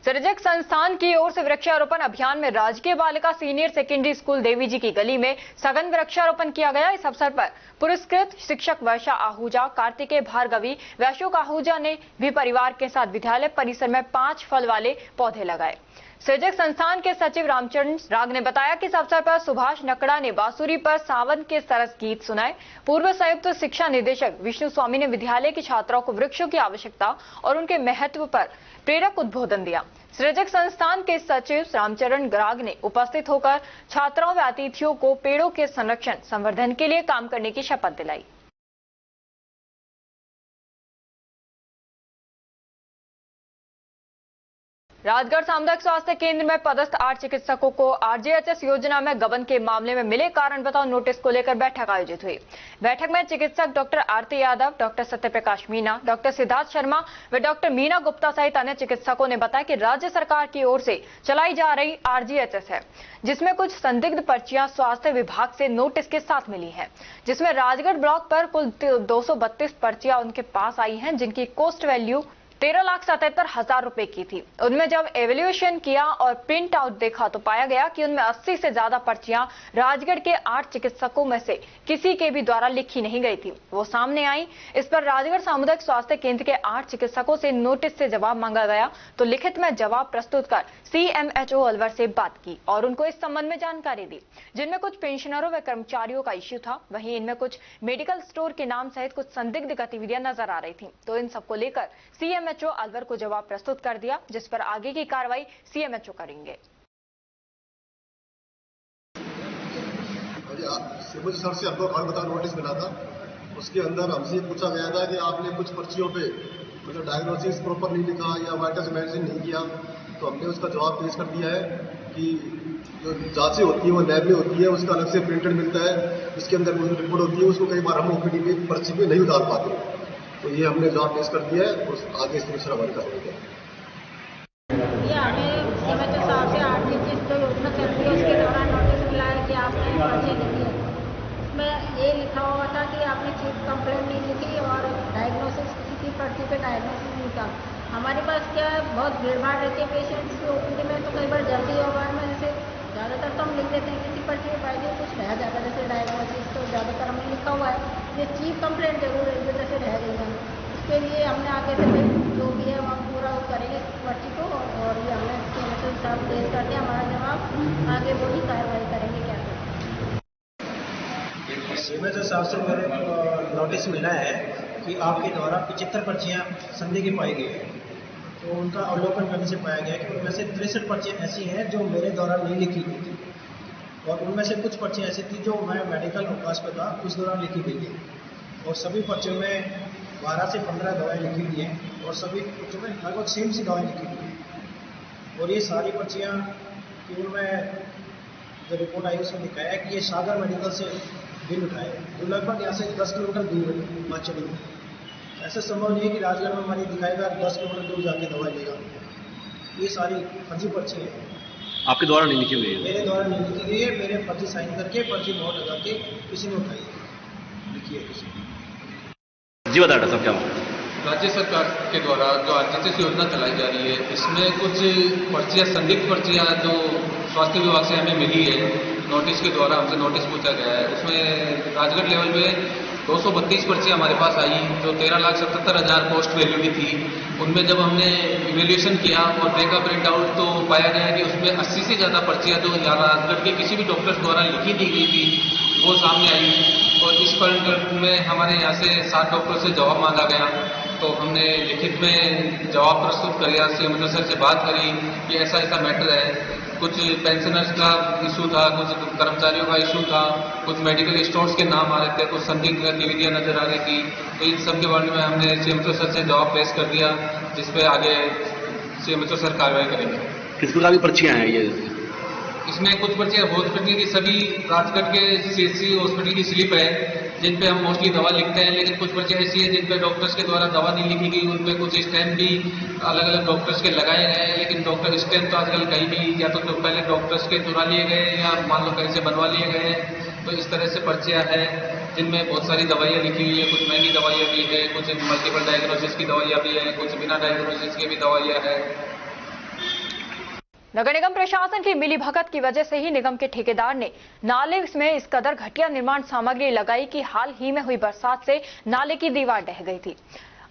सृजक संस्थान की ओर से वृक्षारोपण अभियान में राजकीय बालिका सीनियर सेकेंडरी स्कूल देवी जी की गली में सघन वृक्षारोपण किया गया। इस अवसर पर पुरस्कृत शिक्षक वर्षा आहूजा, कार्तिकेय भार्गवी, वैशोक आहूजा ने भी परिवार के साथ विद्यालय परिसर में 5 फल वाले पौधे लगाए। सृजक संस्थान के सचिव रामचरण राग ने बताया कि इस अवसर पर सुभाष नकड़ा ने बांसुरी पर सावन के सरस गीत सुनाए। पूर्व संयुक्त शिक्षा निदेशक विष्णु स्वामी ने विद्यालय की छात्राओं को वृक्षों की आवश्यकता और उनके महत्व पर प्रेरक उद्बोधन दिया। सृजक संस्थान के सचिव रामचरण राग ने उपस्थित होकर छात्राओं व अतिथियों को पेड़ों के संरक्षण संवर्धन के लिए काम करने की शपथ दिलाई। राजगढ़ सामुदायिक स्वास्थ्य केंद्र में पदस्थ 8 चिकित्सकों को RGHS योजना में गबन के मामले में मिले कारण बताओ नोटिस को लेकर बैठक आयोजित हुई। बैठक में चिकित्सक doctor Aarti Yadav, doctor Satyaprakash Meena, doctor Siddharth Sharma व डॉक्टर मीना गुप्ता सहित अन्य चिकित्सकों ने बताया कि राज्य सरकार की ओर से चलाई जा रही RGHS है, जिसमें कुछ संदिग्ध पर्चियां स्वास्थ्य विभाग से नोटिस के साथ मिली है, जिसमें राजगढ़ ब्लॉक पर कुल 232 पर्चियां उनके पास आई हैं, जिनकी कॉस्ट वैल्यू 13,77,000 रुपए की थी। उनमें जब एवेल्यूएशन किया और प्रिंट आउट देखा तो पाया गया कि उनमें 80 से ज्यादा पर्चियां राजगढ़ के 8 चिकित्सकों में से किसी के भी द्वारा लिखी नहीं गई थी। वो सामने आई। इस पर राजगढ़ सामुदायिक स्वास्थ्य केंद्र के 8 चिकित्सकों से नोटिस से जवाब मांगा गया तो लिखित में जवाब प्रस्तुत कर CMHO अलवर से बात की और उनको इस संबंध में जानकारी दी, जिनमें कुछ पेंशनरों व कर्मचारियों का इश्यू था। वहीं इनमें कुछ मेडिकल स्टोर के नाम सहित कुछ संदिग्ध गतिविधियां नजर आ रही थी। तो इन सबको लेकर CMHO अलवर को जवाब प्रस्तुत कर दिया, जिस पर आगे की कार्रवाई CMHO करेंगे। सिविल सर से हमको खान बता नोटिस मिला था, उसके अंदर हमसे पूछा गया था कि आपने कुछ पर्चियों पे मतलब डायग्नोसिस प्रॉपर नहीं लिखा या वाइटस मेडिसिन नहीं किया। तो हमने उसका जवाब पेश कर दिया है कि जो जांचें होती है वो लैब में होती है, उसका अलग से प्रिंटेड मिलता है, उसके अंदर वो रिपोर्ट होती है, उसको कई बार हम OPD में पर्ची पे नहीं उतार पाते। तो ये हमने जवाब पेश कर दिया है और आगे इसकी कार्रवाई करेंगे। ये हमें CMHO साहब से 8 दिन जिस जो योजना चल रही है उसके दौरान नोटिस मिला है कि आपने पर्ची लिखी है। इसमें ये लिखा हुआ था कि आपने चीफ कंप्लेंट नहीं लिखी और डायग्नोसिस किसी की पर्ची पे डायग्नोसिस नहीं था। हमारे पास क्या है, बहुत भीड़ भाड़ रहती है पेशेंट्स की OPD में, तो कई बार जल्दी होगार में जैसे ज़्यादातर तो हम लिख देते हैं, किसी पर्ची में पाएंगे कुछ रह जाता है जैसे डायग्नोसिस, तो ज़्यादातर हमने लिखा हुआ है। ये चीफ कंप्लेंट जरूर एक वजह से रह गई है। इसके लिए हमने आगे से जो भी है हम पूरा करेंगे पर्ची को और ये हमने CMHO साहब पेश करके हमारा जवाब आगे वही कार्रवाई करेंगे। क्या CMHO साहब से मेरे नोटिस मिला है कि आपके द्वारा 75 पर्चियाँ संदेह की पाई गई है। तो उनका अवलोकन करने से पाया गया कि उनमें से 63 पर्चियाँ ऐसी हैं जो मेरे द्वारा नहीं लिखी गई थी और उनमें से कुछ पर्चियाँ ऐसी थी जो मैं मेडिकल अवकाश पर था उस दौरान लिखी गई थी और सभी पर्चियों में 12 से 15 दवाएँ लिखी हुई हैं और सभी पर्चियों में लगभग सेम सी दवाएँ लिखी हुई हैं। और ये सारी पर्चियाँ केवल में जो रिपोर्ट आई उसमें दिखाया है कि ये सागर मेडिकल से बिल उठाए जो लगभग यहाँ से 10 किलोमीटर दूर है माचड़ी में। ऐसा संभव नहीं है कि राजगढ़ में हमारी दिखाएगा 10 किलोमीटर दूर जाके दवाई लेगा। ये सारी फर्जी पर्ची है, आपके द्वारा नहीं लिखी हुई है? मेरे द्वारा नहीं लिखी गई है। मेरे पर्ची साइन करके पर्ची मोहर लगा के किसी ने उठाई लिखी है किसी ने। जी बताया साहब, क्या बात? राज्य सरकार के द्वारा जो RGCS योजना चलाई जा रही है, इसमें कुछ पर्चियाँ संदिग्ध पर्चियाँ जो स्वास्थ्य विभाग से हमें मिली है नोटिस के द्वारा, हमसे नोटिस पूछा गया है। उसमें राजगढ़ लेवल में 232 पर्चियाँ हमारे पास आई जो 13,77,000 पोस्ट वैल्यू की थी। उनमें जब हमने इवेल्यूएशन किया और देखा प्रिंट आउट तो पाया गया कि उसमें 80 से ज़्यादा पर्चियाँ जो राजगढ़ के किसी भी डॉक्टर द्वारा लिखी दी गई थी वो सामने आई। और इस पर में हमारे यहाँ से 7 डॉक्टर से जवाब मांगा गया तो हमने लिखित में जवाब प्रस्तुत किया, CMHO सर से बात करी कि ऐसा ऐसा मैटर है। कुछ पेंशनर्स का इशू था, कुछ कर्मचारियों का इशू था, कुछ मेडिकल स्टोर्स के नाम आ रहे थे, कुछ संदिग्ध गतिविधियाँ नजर आ रही थी। तो इन सब के बारे में हमने CMHO सर से जवाब पेश कर दिया, जिसपे आगे CMHO सर कार्रवाई करेंगे। किस प्रकार की पर्चियाँ हैं ये? इसमें कुछ पर्चियाँ हॉस्पिटल की, सभी राजगढ़ के CHC हॉस्पिटल की स्लिप है जिन पे हम मोस्टली दवा लिखते हैं, लेकिन कुछ पर्चियाँ ऐसी है जिन पे डॉक्टर्स के द्वारा दवा नहीं लिखी गई। उन पे कुछ स्टैम्प भी अलग अलग डॉक्टर्स के लगाए गए हैं, लेकिन डॉक्टर स्टैम्प तो आजकल कहीं भी या तो पहले डॉक्टर्स के चुरा लिए गए या मान लो कहीं से बनवा लिए गए हैं। तो इस तरह से पर्चियाँ हैं जिनमें बहुत सारी दवाइयाँ लिखी हुई है। कुछ महंगी दवाइयाँ भी है, कुछ मल्टीपल डायग्नोसिस की दवाइयाँ भी हैं, कुछ बिना डायग्नोसिस की भी दवाइयाँ हैं। नगर निगम प्रशासन की मिलीभगत की वजह से ही निगम के ठेकेदार ने नाले में इस कदर घटिया निर्माण सामग्री लगाई कि हाल ही में हुई बरसात से नाले की दीवार ढह गई थी।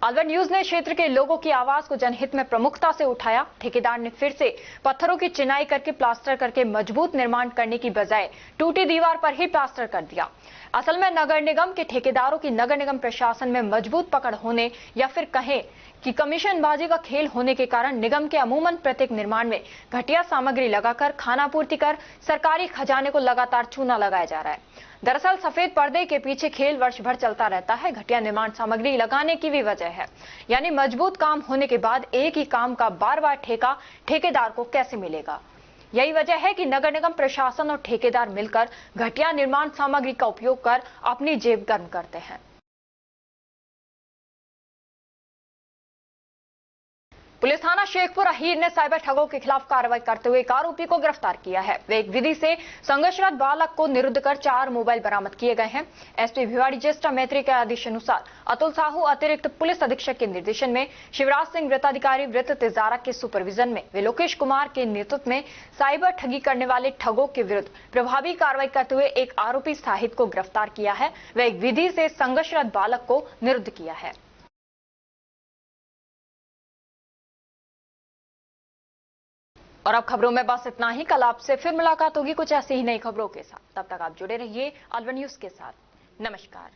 अलवर न्यूज ने क्षेत्र के लोगों की आवाज को जनहित में प्रमुखता से उठाया। ठेकेदार ने फिर से पत्थरों की चिनाई करके प्लास्टर करके मजबूत निर्माण करने की बजाय टूटी दीवार पर ही प्लास्टर कर दिया। असल में नगर निगम के ठेकेदारों की नगर निगम प्रशासन में मजबूत पकड़ होने या फिर कहें कि कमीशनबाजी का खेल होने के कारण निगम के अमूमन प्रत्येक निर्माण में घटिया सामग्री लगाकर खानापूर्ति कर सरकारी खजाने को लगातार चूना लगाया जा रहा है। दरअसल सफेद पर्दे के पीछे खेल वर्ष भर चलता रहता है। घटिया निर्माण सामग्री लगाने की भी वजह है, यानी मजबूत काम होने के बाद एक ही काम का बार बार ठेका ठेकेदार को कैसे मिलेगा। यही वजह है कि नगर निगम प्रशासन और ठेकेदार मिलकर घटिया निर्माण सामग्री का उपयोग कर अपनी जेब गर्म करते हैं। पुलिस थाना शेखपुर अहीर ने साइबर ठगों के खिलाफ कार्रवाई करते हुए एक आरोपी को गिरफ्तार किया है। वे एक विधि से संघर्षरत बालक को निरुद्ध कर 4 मोबाइल बरामद किए गए हैं। एसपी भिवाड़ी ज्येष्ठा मैत्री के आदेश अनुसार अतुल साहू अतिरिक्त पुलिस अधीक्षक के निर्देशन में शिवराज सिंह वृत्ताधिकारी वृत्त तिजारा के सुपरविजन में वे लोकेश कुमार के नेतृत्व में साइबर ठगी करने वाले ठगों के विरुद्ध प्रभावी कार्रवाई करते हुए एक आरोपी साहिद को गिरफ्तार किया है। वे एक विधि से संघर्षरत बालक को निरुद्ध किया है। और अब खबरों में बस इतना ही। कल आपसे फिर मुलाकात होगी कुछ ऐसी ही नई खबरों के साथ। तब तक आप जुड़े रहिए अलवर न्यूज के साथ। नमस्कार।